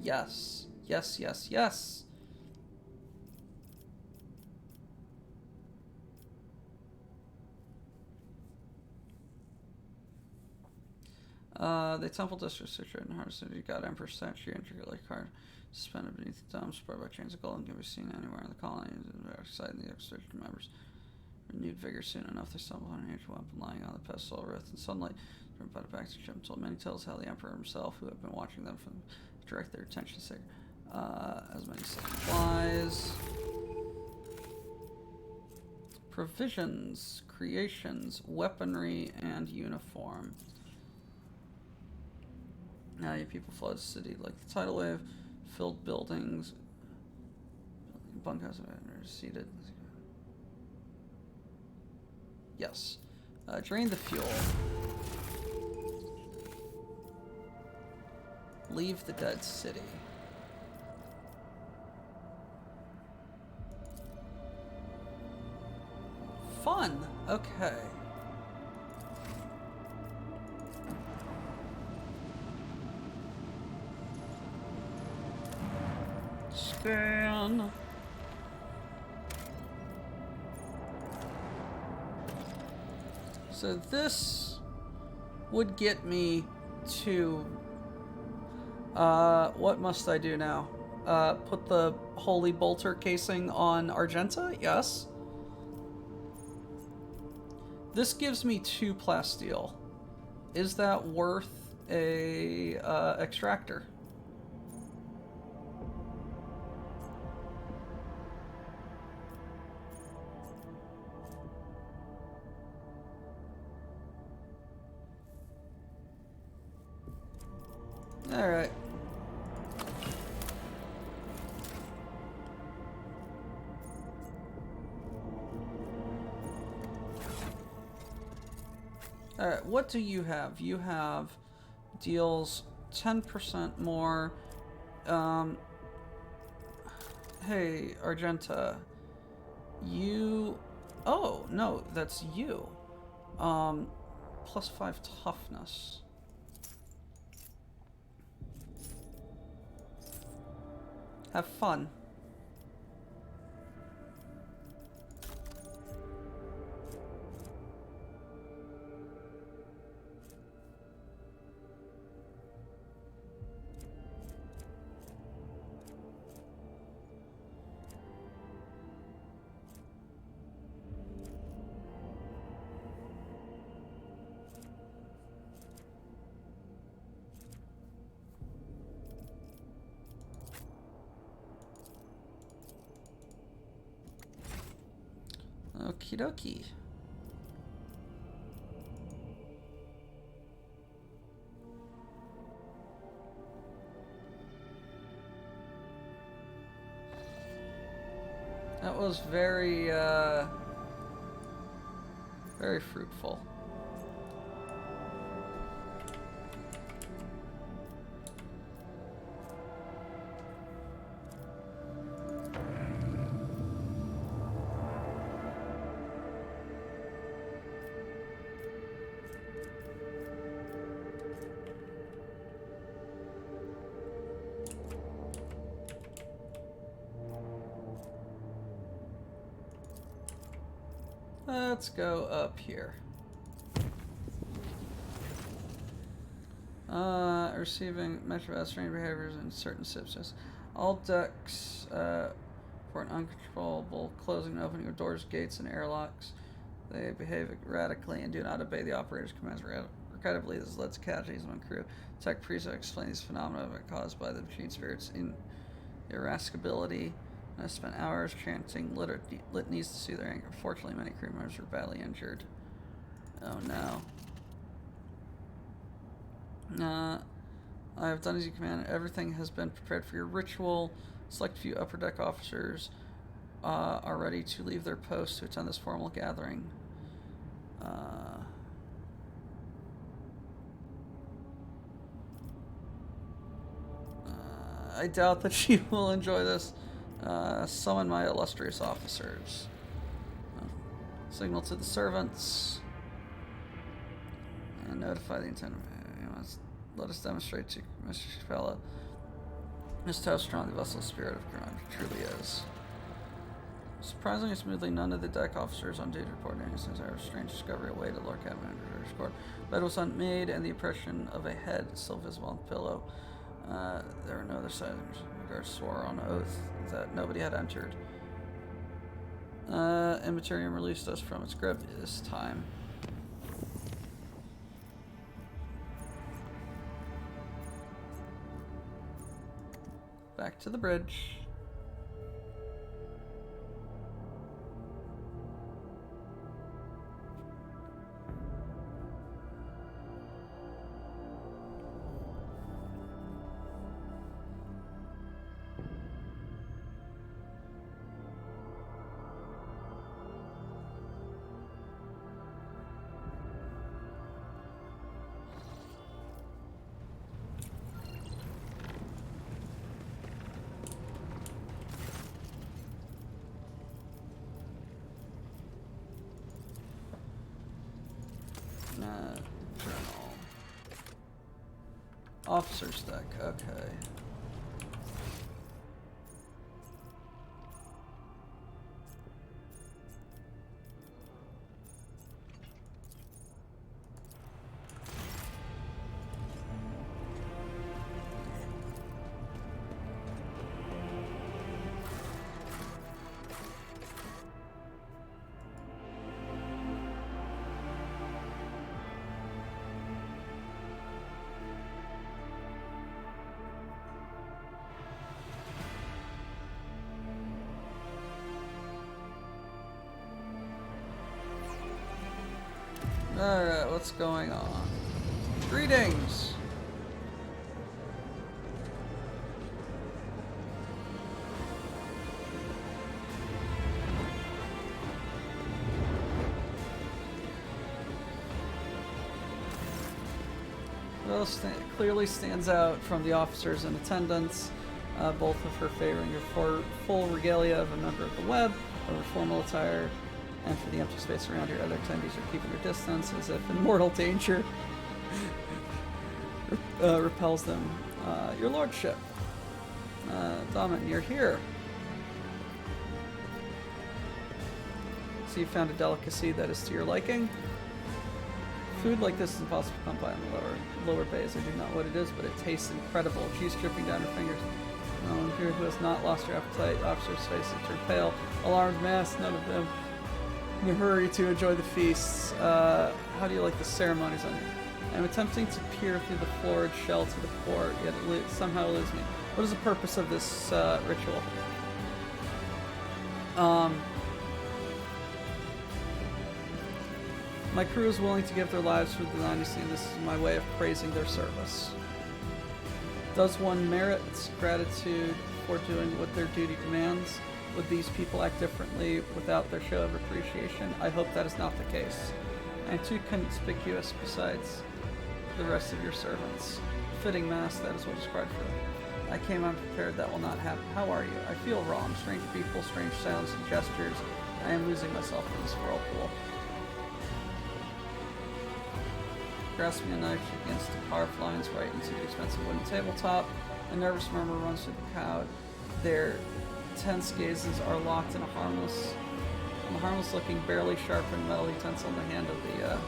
Yes. Yes, yes, yes. The temple district situated in Heart City got Emperor statue intricately carved, suspended beneath the dome, supported by chains of gold, and can be seen anywhere in the colony. Exciting the expedition members. Renewed vigor soon enough, they stumbled on an ancient weapon lying on the pedestal, wreathed in sunlight, driven by the back ship, and told many tales how the Emperor himself, who had been watching them from direct their attention to as many supplies. Provisions, creations, weaponry, and uniform. Now you people flood the city like the tidal wave, filled buildings, bunkhouses are seated. Yes. Drain the fuel. Leave the dead city. Fun. Okay. Scan. So this would get me to what must I do now? Put the Holy Bolter casing on Argenta? Yes. This gives me 2 plasteel. Is that worth a extractor? Alright. Alright, what do you have? You have deals 10% more. Hey, Argenta. You... Oh, no, that's you. +5 toughness. Have fun. Okie dokie. That was very, very fruitful. Let's go up here. Receiving measure of strange behaviors in certain systems. All decks for an uncontrollable closing and opening of doors, gates, and airlocks. They behave erratically and do not obey the operator's commands. Regrettably, this led to casualties among crew. Tech Priest explained these phenomena caused by the machine spirits' irascibility. I spent hours chanting litanies to soothe their anger. Fortunately, many crew members were badly injured. Oh no. I have done as you commanded. Everything has been prepared for your ritual. Select few upper deck officers are ready to leave their posts to attend this formal gathering. I doubt that she will enjoy this. Summon my illustrious officers. Signal to the servants. And notify the intended. Let us demonstrate to Mr. Capella just how strong the vessel spirit of Quran truly is. Surprisingly smoothly, none of the deck officers on duty reported any since our strange discovery awaited Lord Captain Manager's court. Bed was unmade, and the impression of a head still visible on the pillow. There were no other signs. The guard swore on oath that nobody had entered. Immaterium released us from its grip this time. Back to the bridge. Journal. Officer's deck, okay. Alright, what's going on? Greetings! Well, clearly stands out from the officers in attendance, both of her favoring her full regalia of a member of the web, over formal attire, and for the empty space around here, other attendees are keeping their distance as if in mortal danger repels them. Your lordship, Daman, you're here. So you found a delicacy that is to your liking? Food like this is impossible to come by in the lower bays. I do not know what it is, but it tastes incredible. Cheese dripping down her fingers. No one here who has not lost her appetite. Officers' faces turn pale. Alarmed mass, none of them in a hurry to enjoy the feasts. How do you like the ceremonies on here? I'm attempting to peer through the florid shell to the port, yet it somehow eludes me. What is the purpose of this ritual? My crew is willing to give their lives for the dynasty, and this is my way of praising their service. Does one merit gratitude for doing what their duty demands? Would these people act differently without their show of appreciation? I hope that is not the case. I am too conspicuous besides the rest of your servants. Fitting mask, that is what is required for them. I came unprepared, that will not happen. How are you? I feel wrong. Strange people, strange sounds and gestures. I am losing myself in this whirlpool. Grasping a knife, she begins to carve lines right into the expensive wooden tabletop. A nervous murmur runs through the crowd. Their tense gazes are locked in a harmless from the harmless-looking, barely sharpened metal utensil in the hand of the,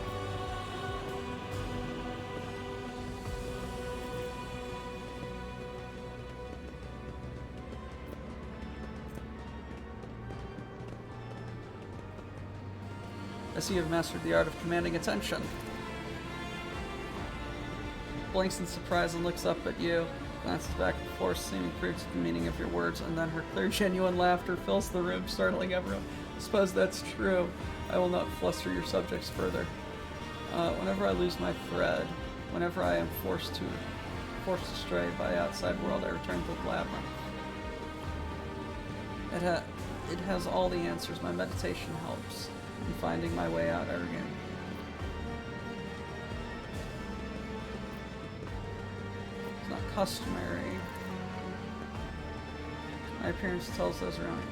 I see you've mastered the art of commanding attention. Blinks in surprise and looks up at you, glances back and forth, seeming curious to the meaning of your words, and then her clear, genuine laughter fills the room, startling everyone. I suppose that's true. I will not fluster your subjects further. Whenever I lose my thread, whenever I am forced to stray by the outside world, I return to the labyrinth. It has all the answers. My meditation helps in finding my way out again. It's not customary. My appearance tells those around me.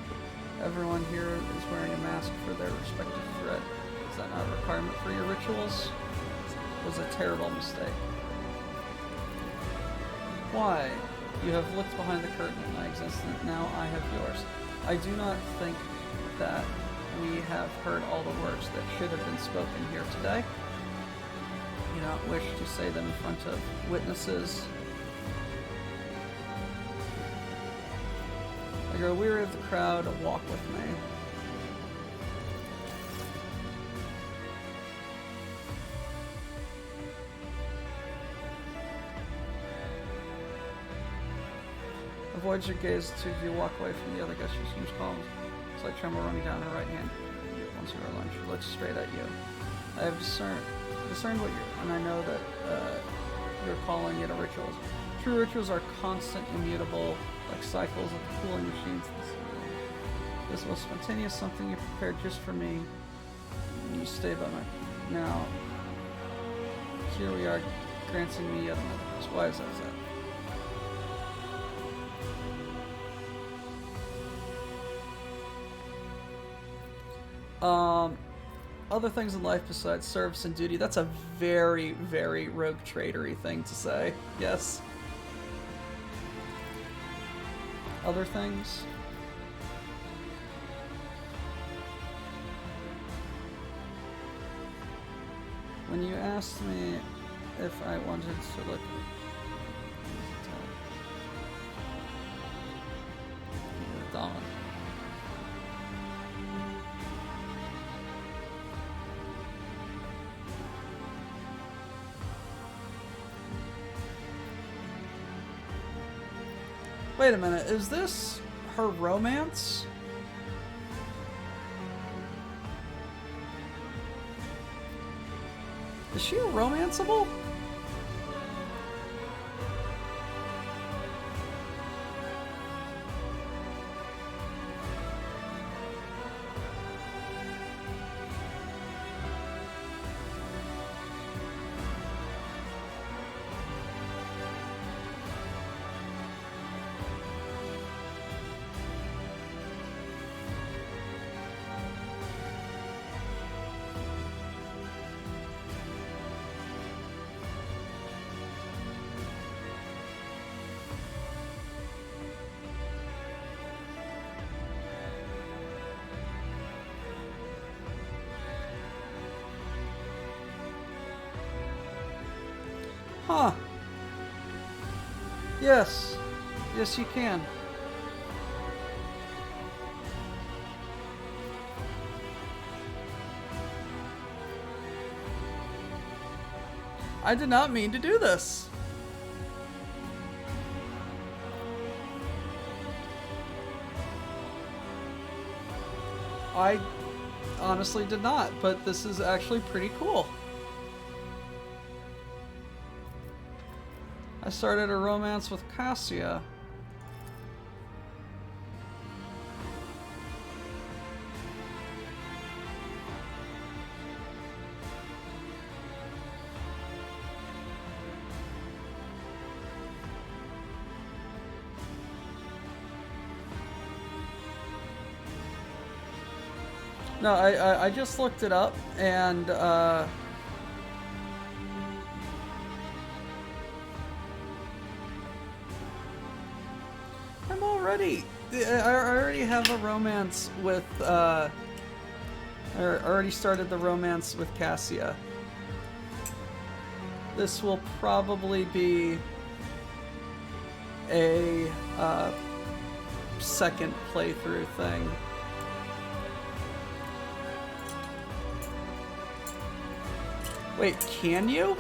Everyone here is wearing a mask for their respective thread. Is that not a requirement for your rituals? It was a terrible mistake. Why? You have looked behind the curtain in my existence, now I have yours. I do not think that we have heard all the words that should have been spoken here today. You don't wish to say them in front of witnesses. I grow weary of the crowd, walk with me. Avoids your gaze as you walk away from the other guests whose columns. It's like tremble running down her right hand. Once you are alone, she looks straight at you. I have discerned what you're, and I know that you're calling it a ritual. True rituals are constant, immutable, like cycles of the cooling machines. This was spontaneous, something you prepared just for me. You stay by my. Now, here we are, granting me yet another. Why is that? Other things in life besides service and duty. That's a very, very rogue traitory thing to say. Yes. Other things? When you asked me if I wanted to look at Dawn. Wait a minute, is this her romance? Is she romanceable? Huh. Yes. Yes, you can. I did not mean to do this. I honestly did not, but this is actually pretty cool. I started a romance with Cassia. No, I just looked it up, and I already have a romance with Already started the romance with Cassia. This will probably be a second playthrough thing. Wait, can you?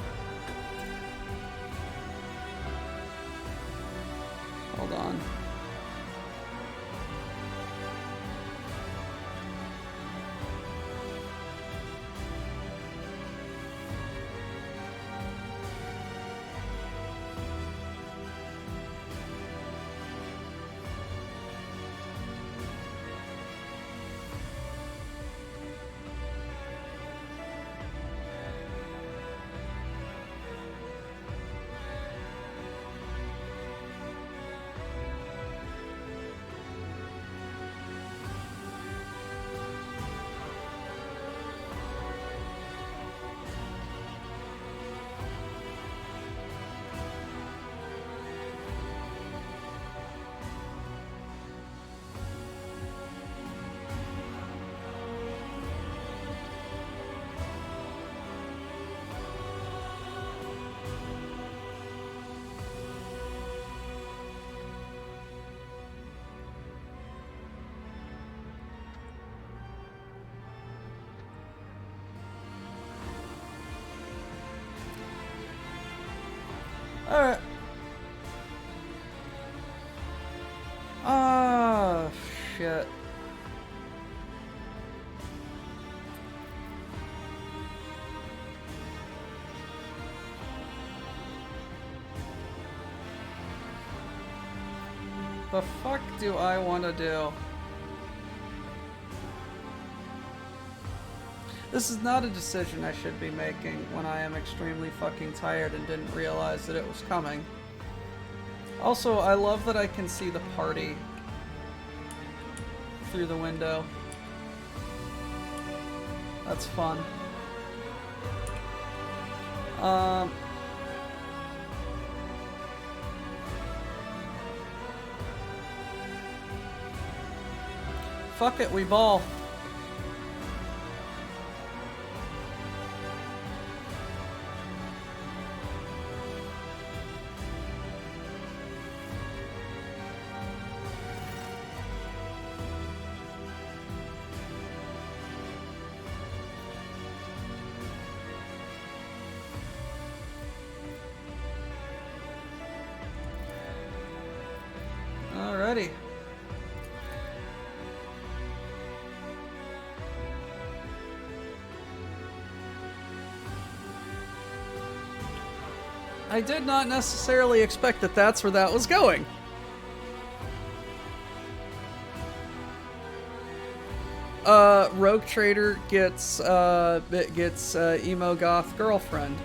Hold on. Alright. Oh, shit. The fuck do I want to do? This is not a decision I should be making when I am extremely fucking tired and didn't realize that it was coming. Also, I love that I can see the party through the window. That's fun. Fuck it, we ball. Alrighty. I did not necessarily expect that that's where that was going. Rogue Trader gets emo goth girlfriend.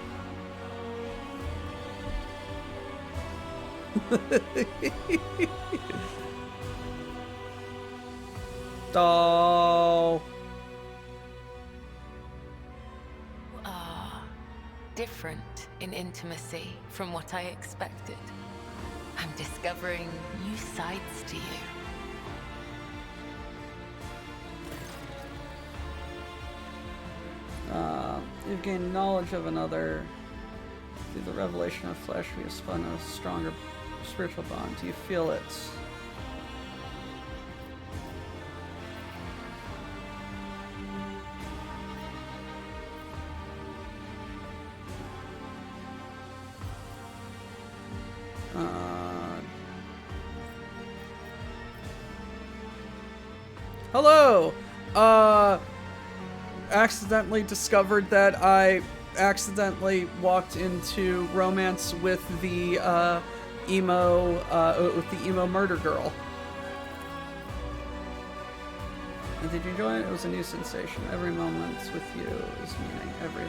Oh. Different in intimacy from what I expected. I'm discovering new sides to you. You've gained knowledge of another through the revelation of flesh. We have spun a stronger spiritual bond. Do you feel it? Hello! Accidentally discovered that I accidentally walked into romance with the emo murder girl. And did you enjoy it? It was a new sensation. Every moment with you is meaning. Every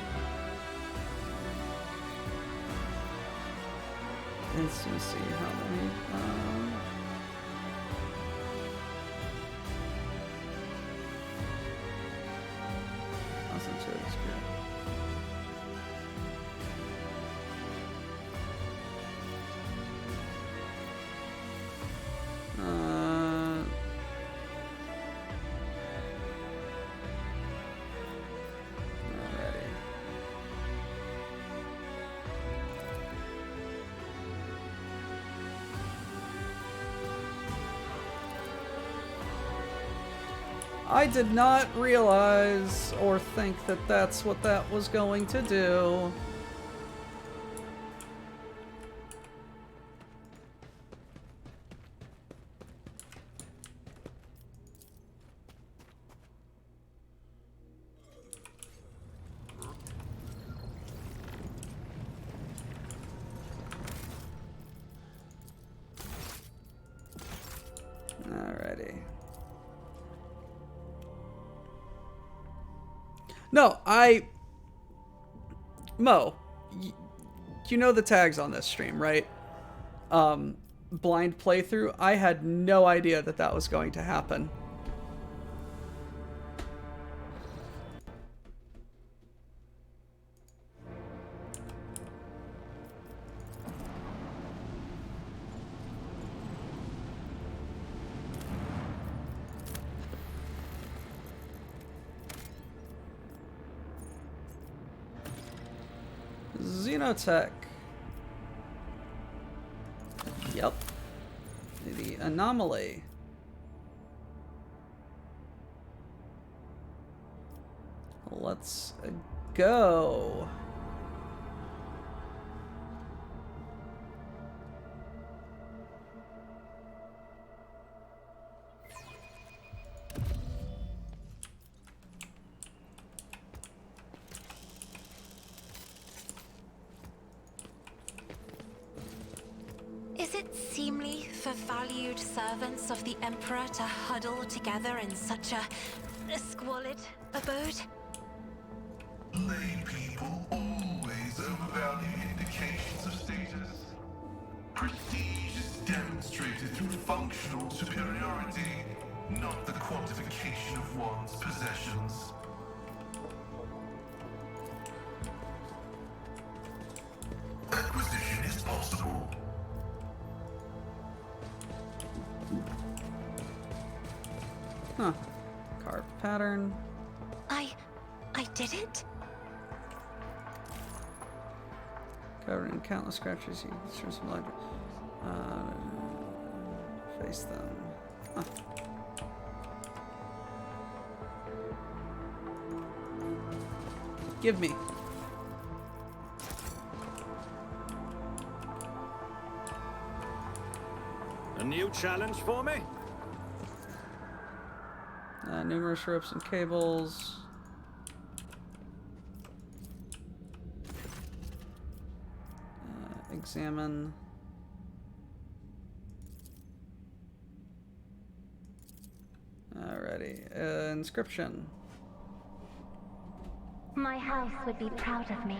intimacy. How many? I did not realize or think that that's what that was going to do. Alrighty. No, Mo, you know the tags on this stream, right? Blind playthrough. I had no idea that that was going to happen. Xenotech. Yep. The anomaly. Let's go. Is it seemly for valued servants of the Emperor to huddle together in such a squalid abode? Lay people always overvalue indications of status. Prestige is demonstrated through functional superiority, not the quantification of one's possessions. Acquisition is possible. Huh. Carved pattern. I did it? Covered in countless scratches, you can show some light. Face them. Huh. Give me. A new challenge for me? Numerous ropes and cables. Examine. Alrighty. Inscription. My house would be proud of me.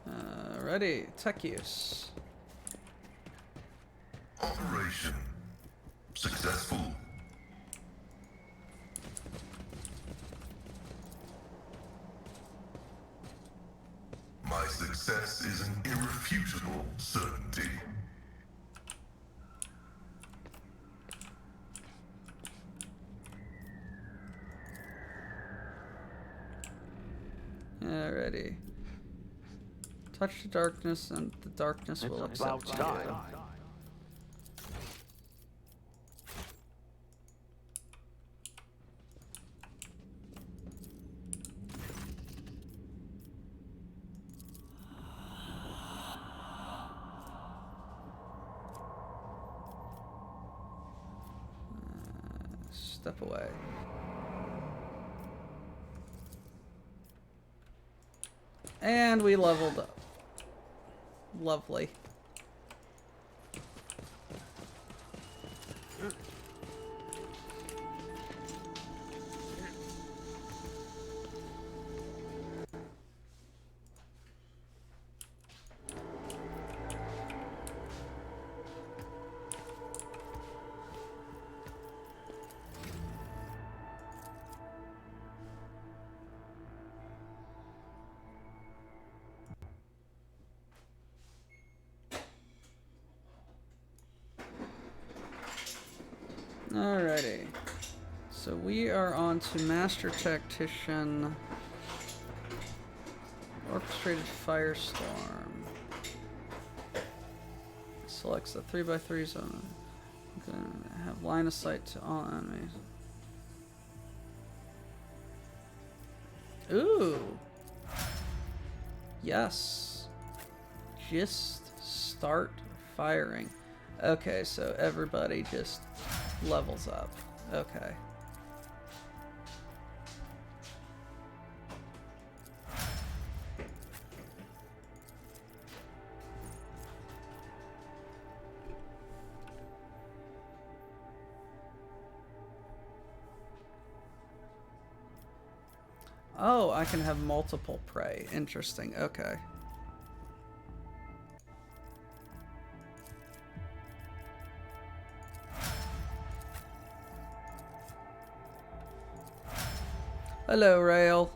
Alrighty. Tech use. Operation successful. My success is an irrefutable certainty. Alrighty. Touch the darkness and the darkness will accept you. Step away. And we leveled up. Lovely. Alrighty. So we are on to Master Tactician. Orchestrated Firestorm. selects the 3x3 zone. You can have line of sight to all enemies. Ooh. Yes. Just start firing. Okay, so everybody just levels up. Okay. Oh, I can have multiple prey. Interesting. Okay. Hello, Rail.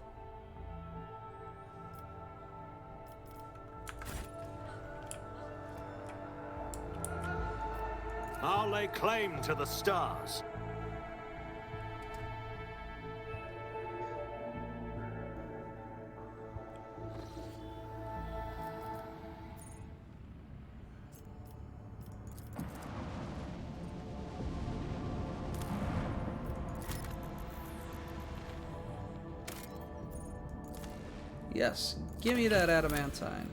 I'll lay claim to the stars. Yes, give me that adamantine.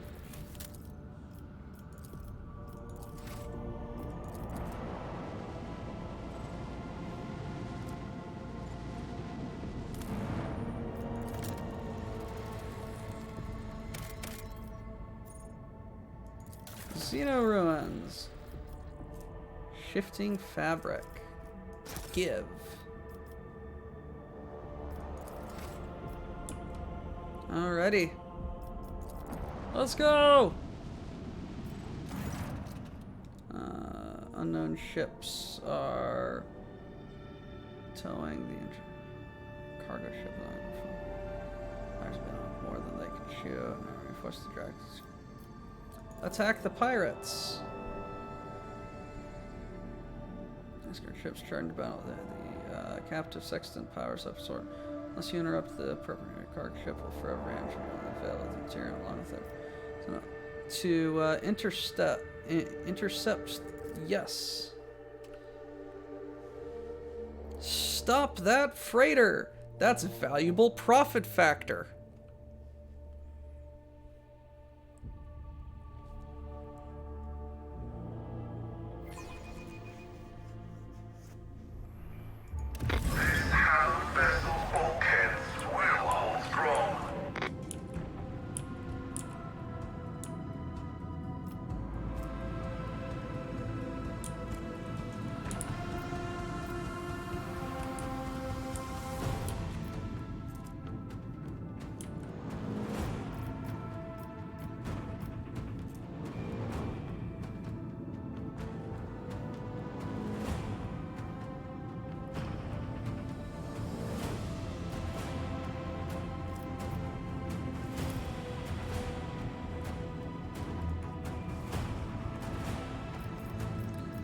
Xeno ruins. Shifting fabric. Give. Alrighty. Let's go! Unknown ships are towing the cargo ship. There's been more than they can shoot. Reinforce the dragons. Attack the pirates! Escort ships charging to battle. The captive sextant powers up sword. Unless you interrupt the appropriate cargo ship will forever enter the veil of the material along with it. So, no. To intercept, yes. Stop that freighter! That's a valuable profit factor.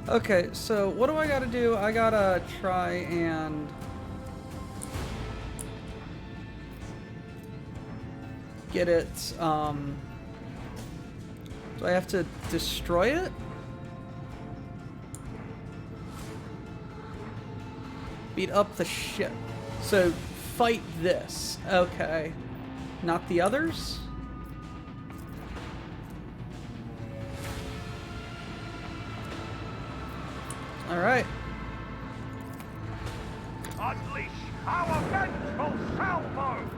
Okay, so what do I gotta do? I gotta try and get it, do I have to destroy it? Beat up the ship. So, fight this. Okay. Not the others? Alright. Unleash our vengeful salvo!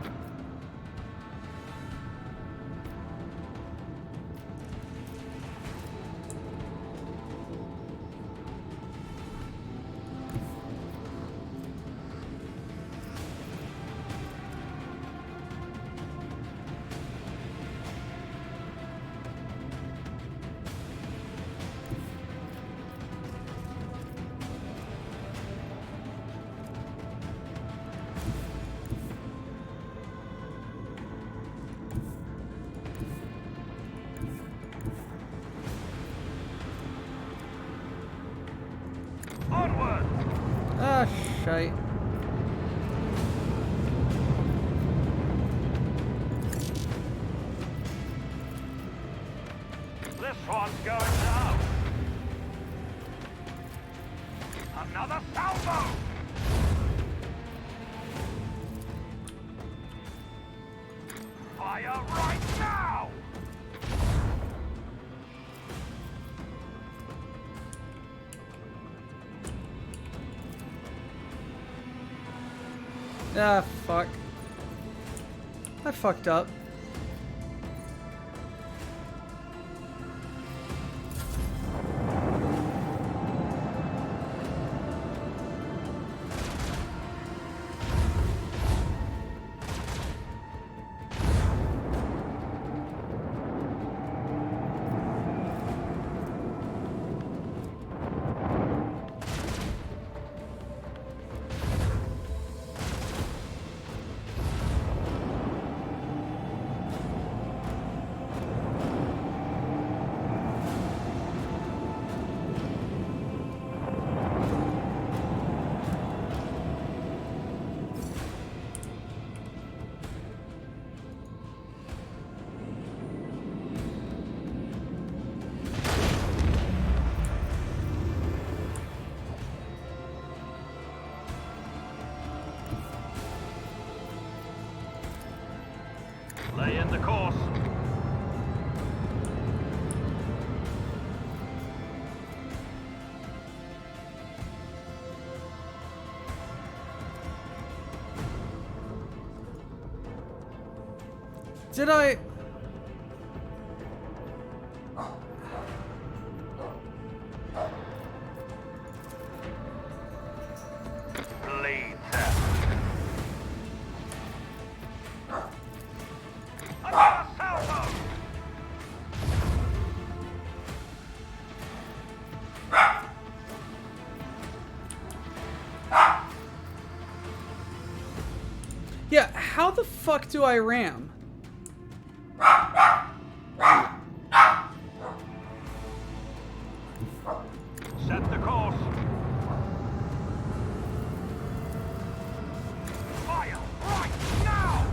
Ah, shite. This one's going down. Another salvo! Fire right now! Ah, fuck. I fucked up. Lay in the course. Did I... Bleed them. Another salvo! Yeah, how the fuck do I ram? Set the course. Fire right now!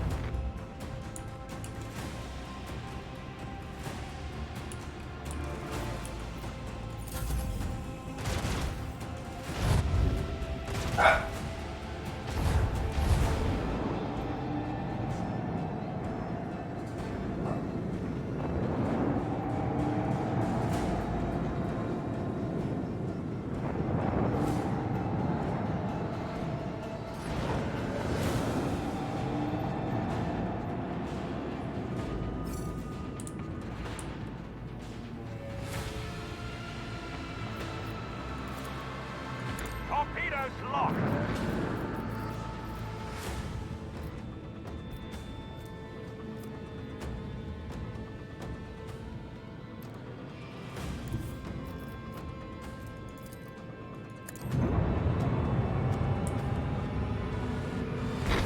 Torpedoes locked.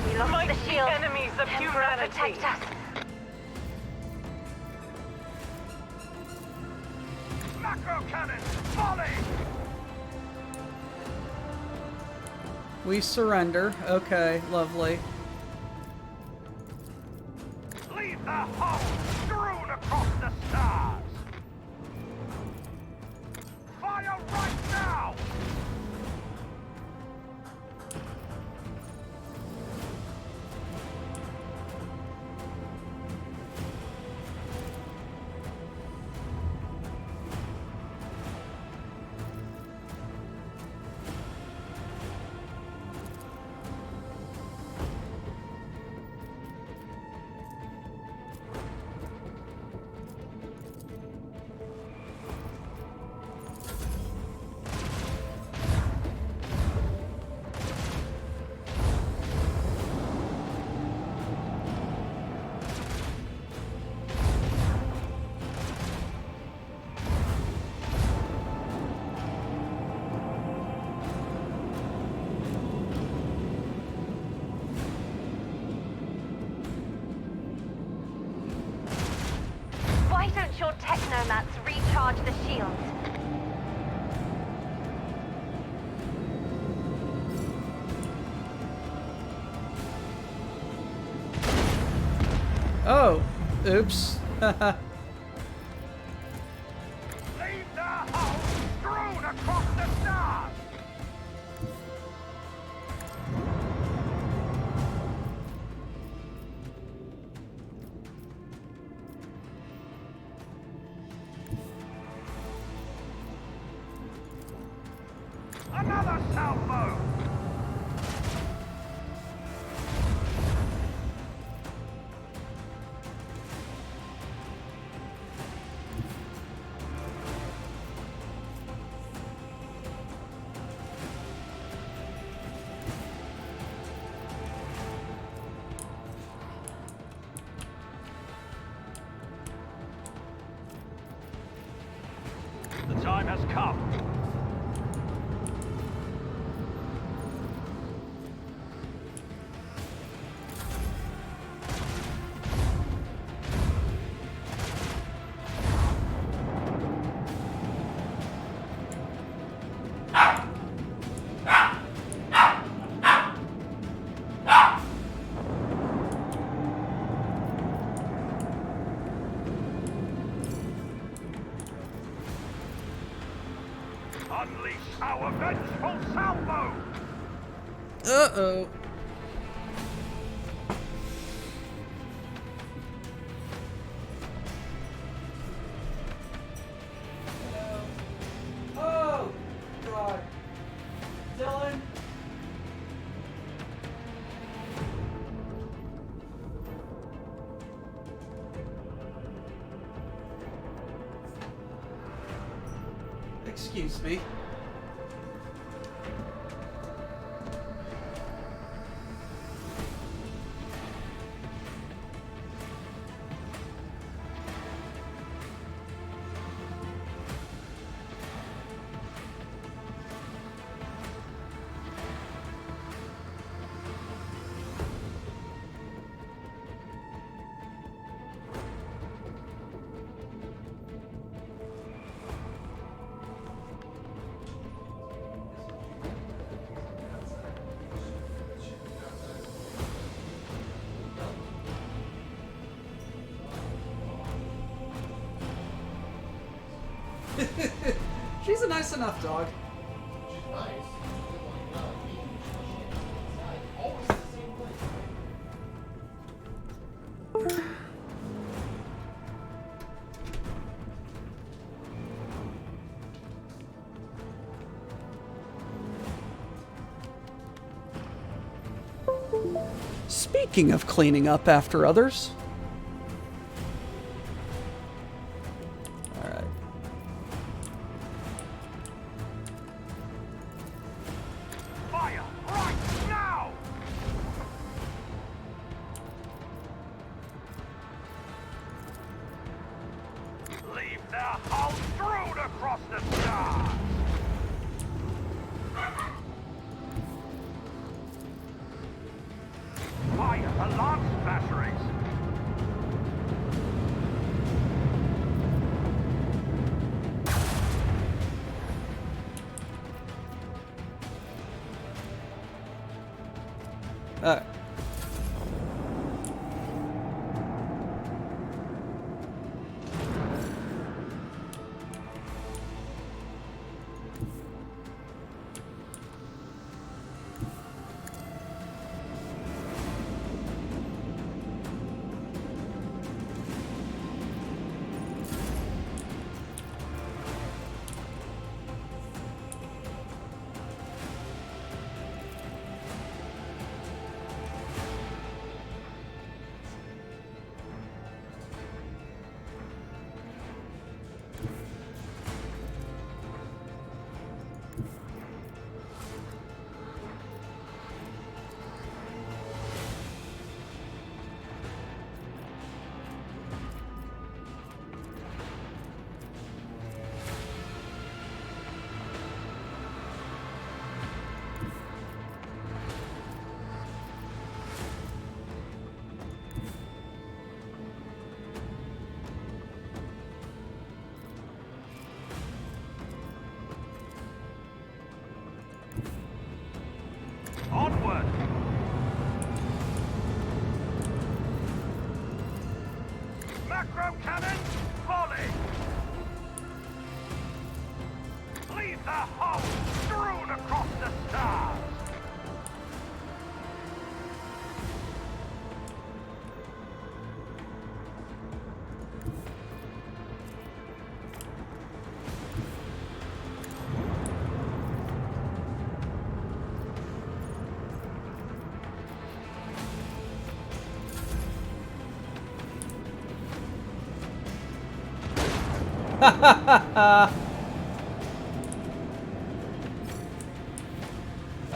We lost the shield. Enemies of Emperor, humanity. protect us. Macro cannon, volley! We surrender. Okay, lovely. Leave the hull strewn across the stars! Fire right now! Why don't your technomats recharge the shields? Oh, oops. Leave the hull strewn across the stars! the salvo! The time has come. Unleash our vengeful salvo! Uh-oh. Oh, God. Dylan? Excuse me. She's a nice enough dog. Speaking of cleaning up after others. Alright. Fire right now! Leave their hull strewn across the stars! Fire the lance batteries! Alright.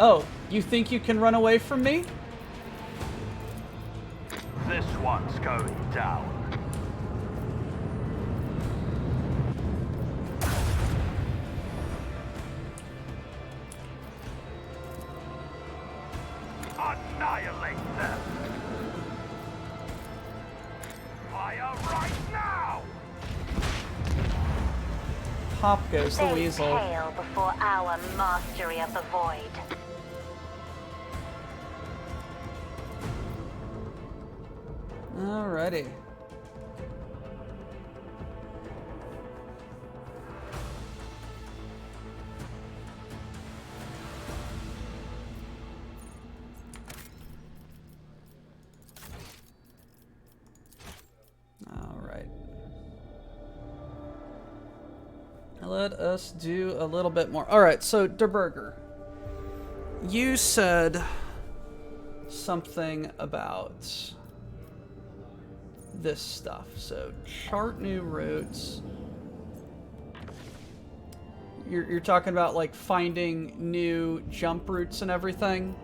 Oh, you think you can run away from me? This one's going down. Annihilate them! Fire right now! Pop goes the weasel. Pale before our mastery of the void. Alrighty. Alright. Let us do a little bit more. Alright, so Der Burger. You said something about this stuff. So chart new routes. You're talking about like finding new jump routes and everything.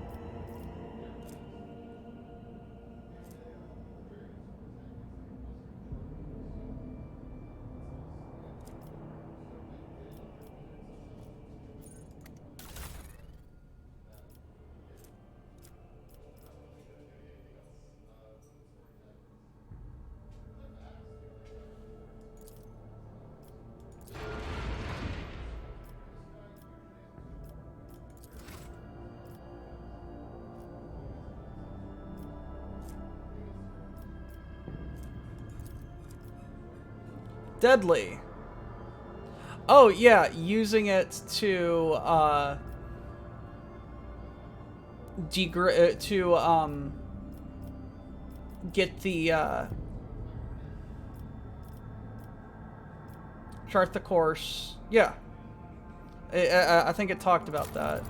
Deadly. Oh yeah, using it to get the chart the course. Yeah, I think it talked about that,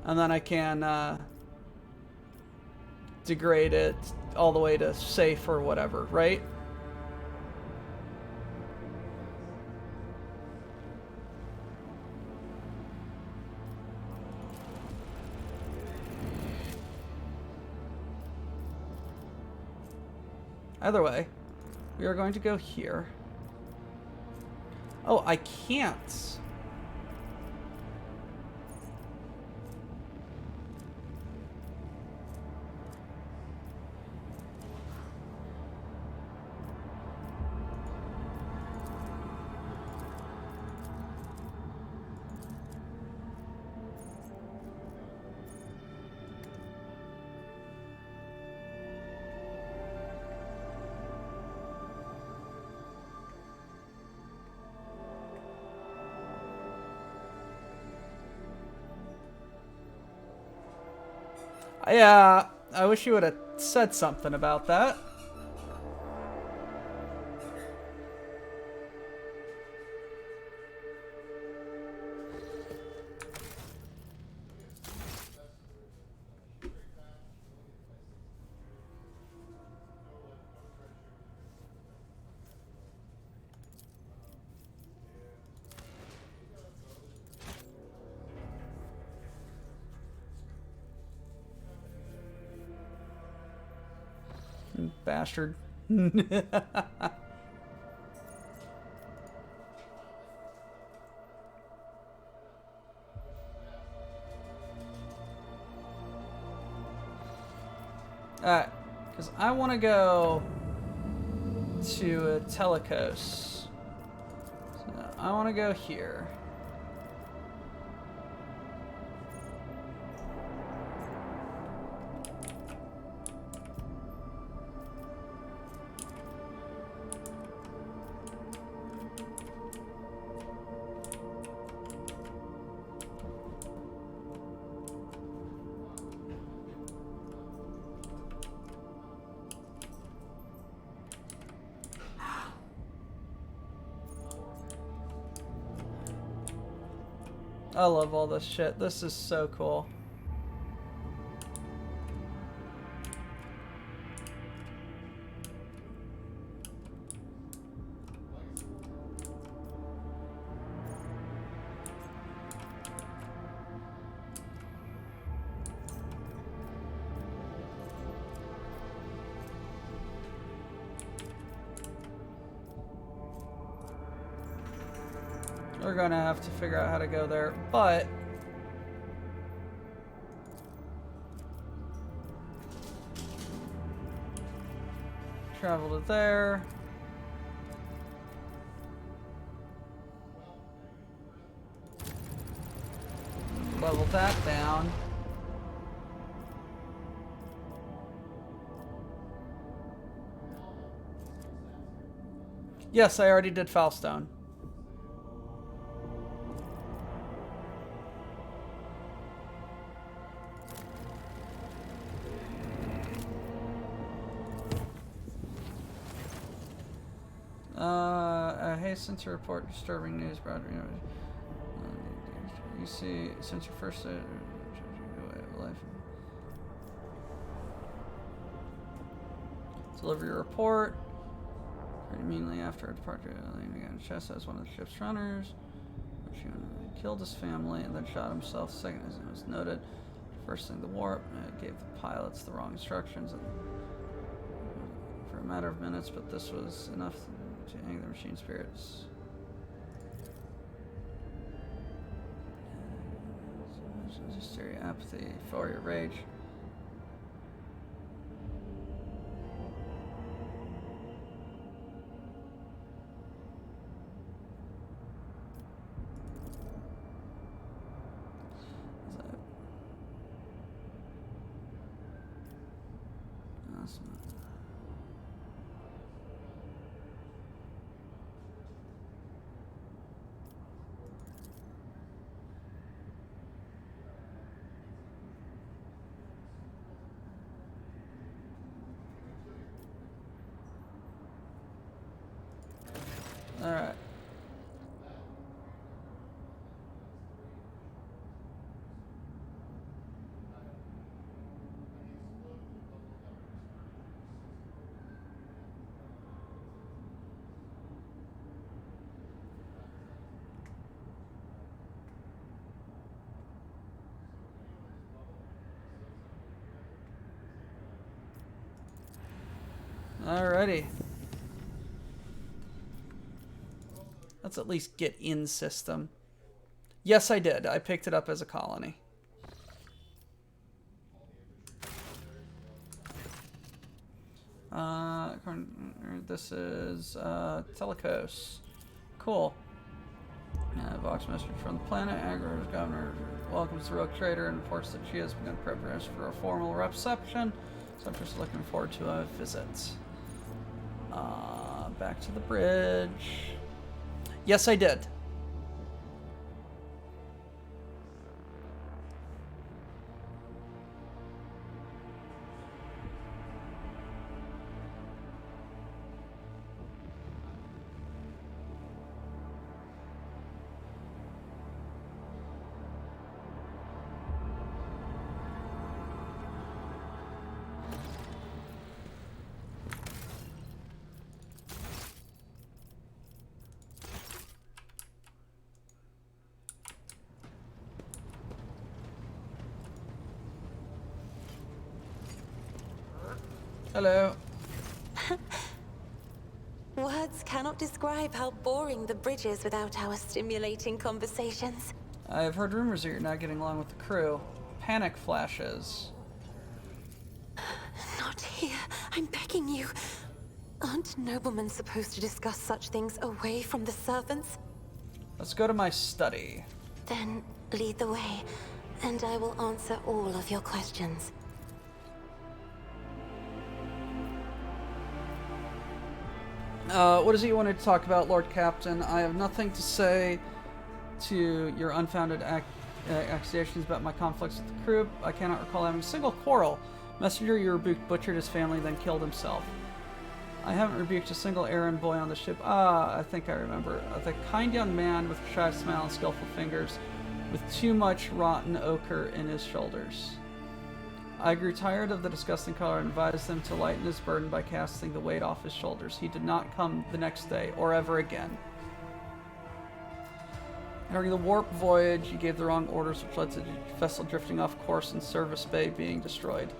and then I can degrade it all the way to safe or whatever, right? Either way, we are going to go here. Oh, I can't. Yeah, I wish you would have said something about that. Bastard. Alright, because I want to go to Telecos. So I want to go here. I love all this shit. This is so cool. We're gonna have to figure out how to go there, but travel to there. Level that down. Yes, I already did Foulstone. I hasten to report disturbing news about you see since your first life. Deliver your report. Pretty immediately after our departure, Elaine began to chest as one of the ship's runners. She killed his family and then shot himself. Second, as it was noted, first thing the warp gave the pilots the wrong instructions for a matter of minutes, but this was enough to hang the machine spirits. Hysteria, apathy, failure, rage. Alright. Alrighty. Let's at least get in system. Yes, I did. I picked it up as a colony. This is Telecos. Cool. Vox message from the planet. Agro's governor welcomes the rogue trader and reports that she has begun preparation for a formal reception. So I'm just looking forward to a visit. Back to the bridge. Yes, I did. Hello. Words cannot describe how boring the bridge is without our stimulating conversations. I have heard rumors that you're not getting along with the crew. Panic flashes. Not here. I'm begging you. Aren't noblemen supposed to discuss such things away from the servants? Let's go to my study. Then lead the way, and I will answer all of your questions. What is it you wanted to talk about, Lord Captain? I have nothing to say to your unfounded accusations about my conflicts with the crew. I cannot recall having a single quarrel. Messenger, you rebuked, butchered his family, then killed himself. I haven't rebuked a single errand boy on the ship. I think I remember. The kind young man with a shy smile and skillful fingers, with too much rotten ochre in his shoulders. I grew tired of the disgusting color and advised him to lighten his burden by casting the weight off his shoulders. He did not come the next day, or ever again. During the warp voyage, he gave the wrong orders, which led to the vessel drifting off course and Service Bay being destroyed.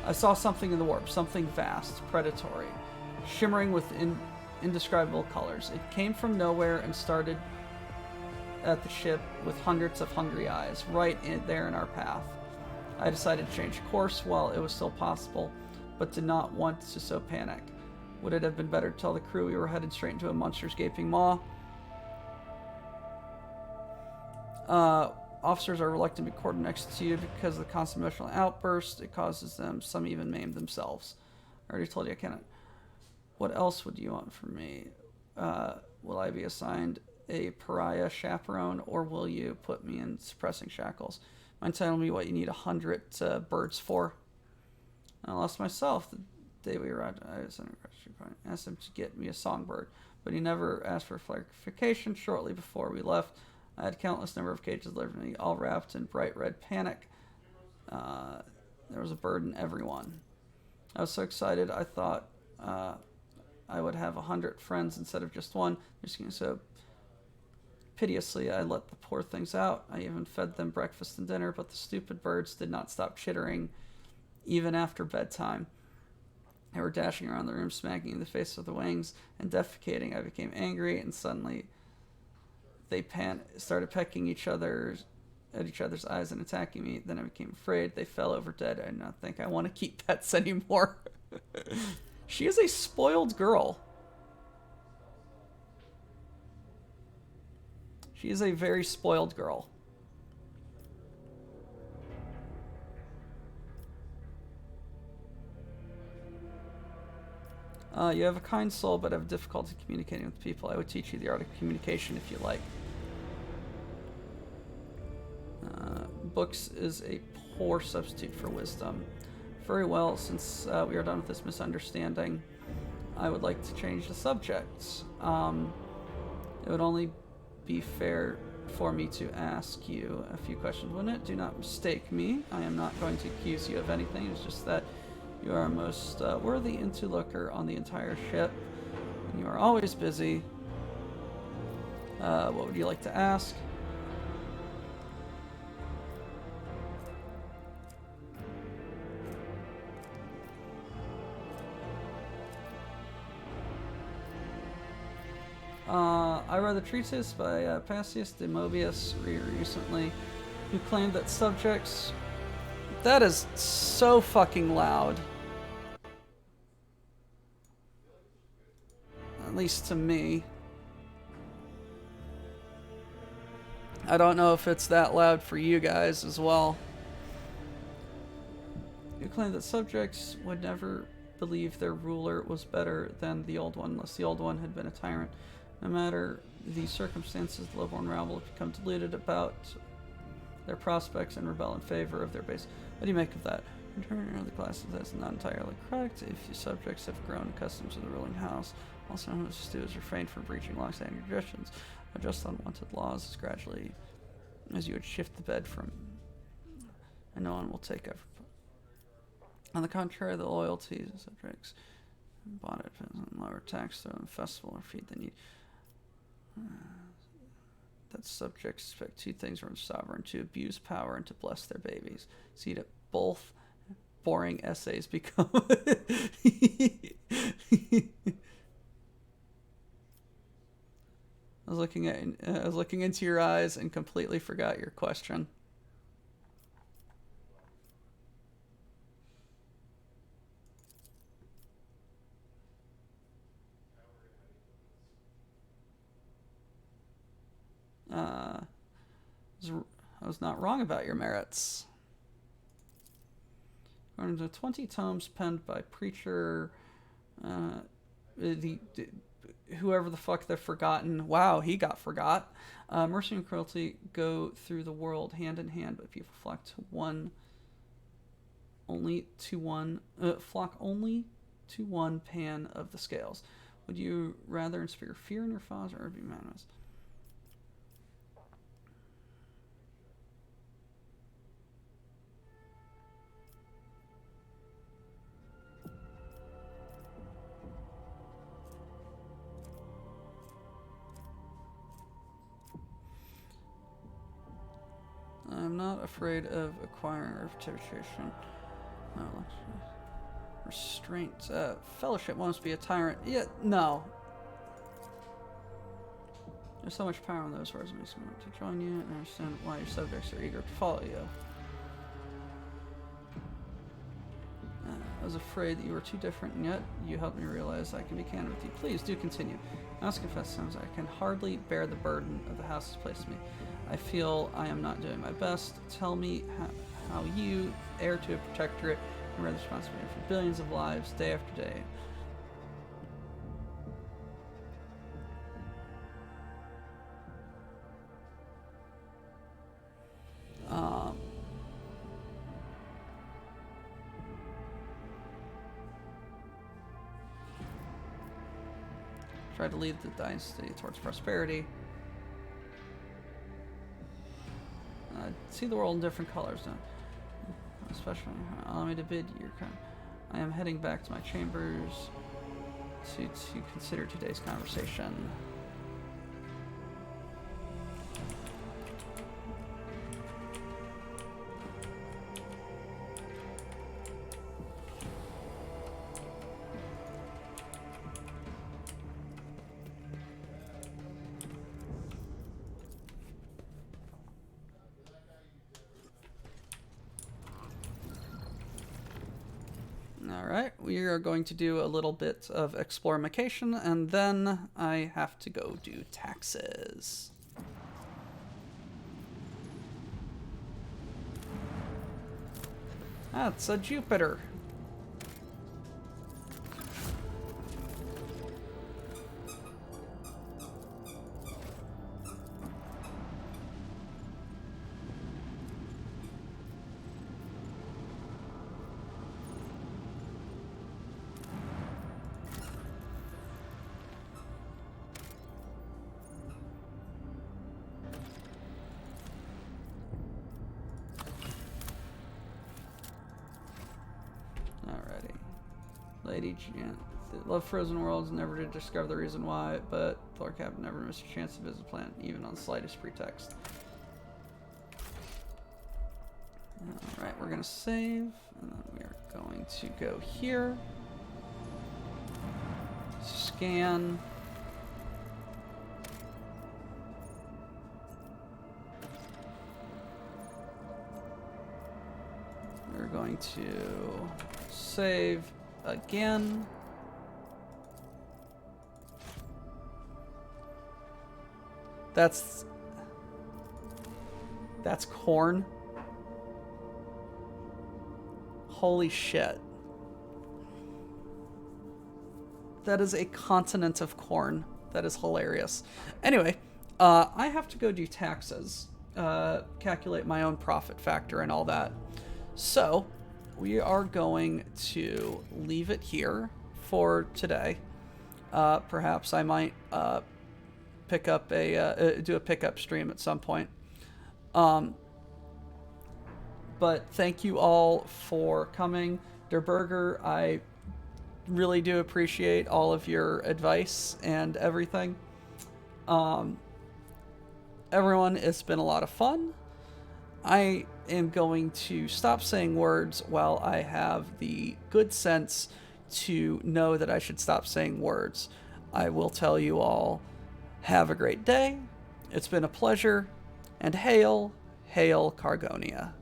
I saw something in the warp, something vast, predatory, shimmering with indescribable colors. It came from nowhere and started at the ship with hundreds of hungry eyes, there in our path. I decided to change course while it was still possible, but did not want to sow panic. Would it have been better to tell the crew we were headed straight into a monster's gaping maw? Officers are reluctant to be quartered next to you because of the constant emotional outburst it causes them. Some even maim themselves. I already told you I cannot. What else would you want from me? Will I be assigned a pariah chaperone, or will you put me in suppressing shackles? Mind telling me what you need 100 birds for? I lost myself the day we arrived. I asked him to get me a songbird, but he never asked for clarification. Shortly before we left, I had countless number of cages delivered to me, all wrapped in bright red panic. There was a bird in every one. I was so excited, I thought I would have 100 friends instead of just one. So piteously, I let the poor things out. I even fed them breakfast and dinner, but the stupid birds did not stop chittering even after bedtime. They were dashing around the room, smacking in the face with the wings and defecating. I became angry, and suddenly they started pecking at each other's eyes and attacking me. Then I became afraid. They fell over dead. I did not think I want to keep pets anymore. She is a spoiled girl. She is a very spoiled girl. You have a kind soul, but have difficulty communicating with people. I would teach you the art of communication if you like. Books is a poor substitute for wisdom. Very well, since we are done with this misunderstanding, I would like to change the subject. It would only be fair for me to ask you a few questions, wouldn't it? Do not mistake me. I am not going to accuse you of anything. It's just that you are a most worthy interlocutor on the entire ship, and you are always busy. What would you like to ask? I read the treatise by Passius de Mobius recently, who claimed that subjects... That is so fucking loud. At least to me. I don't know if it's that loud for you guys as well. Who claimed that subjects would never believe their ruler was better than the old one unless the old one had been a tyrant. No matter the circumstances, the low-born rabble have become deluded about their prospects and rebel in favor of their base. What do you make of that? In turn, the classes, that's not entirely correct. If your subjects have grown accustomed to the ruling house, also known as stewards refrained from breaching long-standing traditions, adjust unwanted laws as gradually as you would shift the bed from, and no one will take effort. On the contrary, the loyalties of subjects bought it and lower tax through the festival or feed the need. That subjects expect two things from the sovereign: to abuse power and to bless their babies. See that both boring essays become I was looking into your eyes and completely forgot your question. I was not wrong about your merits. According to 20 tomes penned by Preacher, whoever the fuck they've forgotten. Wow, he got forgot. Mercy and cruelty go through the world hand in hand, but people flock only to one pan of the scales. Would you rather inspire fear in your foes or be madness? I'm not afraid of acquiring reputation. No. Restraint. Fellowship wants to be a tyrant. Yeah, no. There's so much power in those words. It makes me want to join you and understand why your subjects are eager to follow you. I was afraid that you were too different, and yet you helped me realize I can be candid with you. Please do continue. I must confess, sometimes I can hardly bear the burden of the house has placed me. I feel I am not doing my best. Tell me how you, heir to a protectorate, and bear the responsibility for billions of lives day after day. Try to lead the dynasty towards prosperity. See the world in different colors now. Especially, allow me to bid your kind. I am heading back to my chambers to consider today's conversation. Alright, we are going to do a little bit of explorification, and then I have to go do taxes. That's a Jupiter. Lady Jan. Love Frozen Worlds, never did discover the reason why, but Lord Captain never missed a chance to visit the planet, even on the slightest pretext. Alright, we're going to save, and then we are going to go here. Scan. We're going to save again. That's corn. Holy shit. That is a continent of corn. That is hilarious. Anyway, I have to go do taxes, calculate my own profit factor and all that. So we are going to leave it here for today. Perhaps I might pick up do a pickup stream at some point. But thank you all for coming. Der Burger, I really do appreciate all of your advice and everything. Everyone, it's been a lot of fun. I am going to stop saying words while I have the good sense to know that I should stop saying words. I will tell you all, have a great day. It's been a pleasure, and hail, hail Cargonia.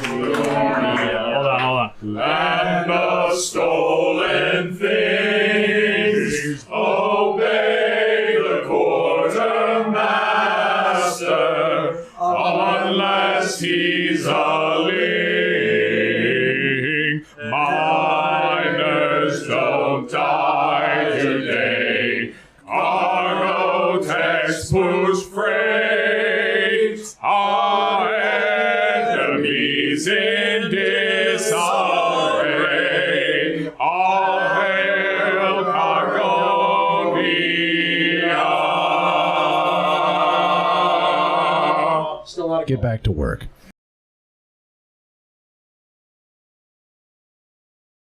Hold on. Land of stolen things, obey the quartermaster, unless he's a ling. Miners don't die today. Cargo techs push freight. Our enemies in disarray. All hail Cargonia. Get back to work.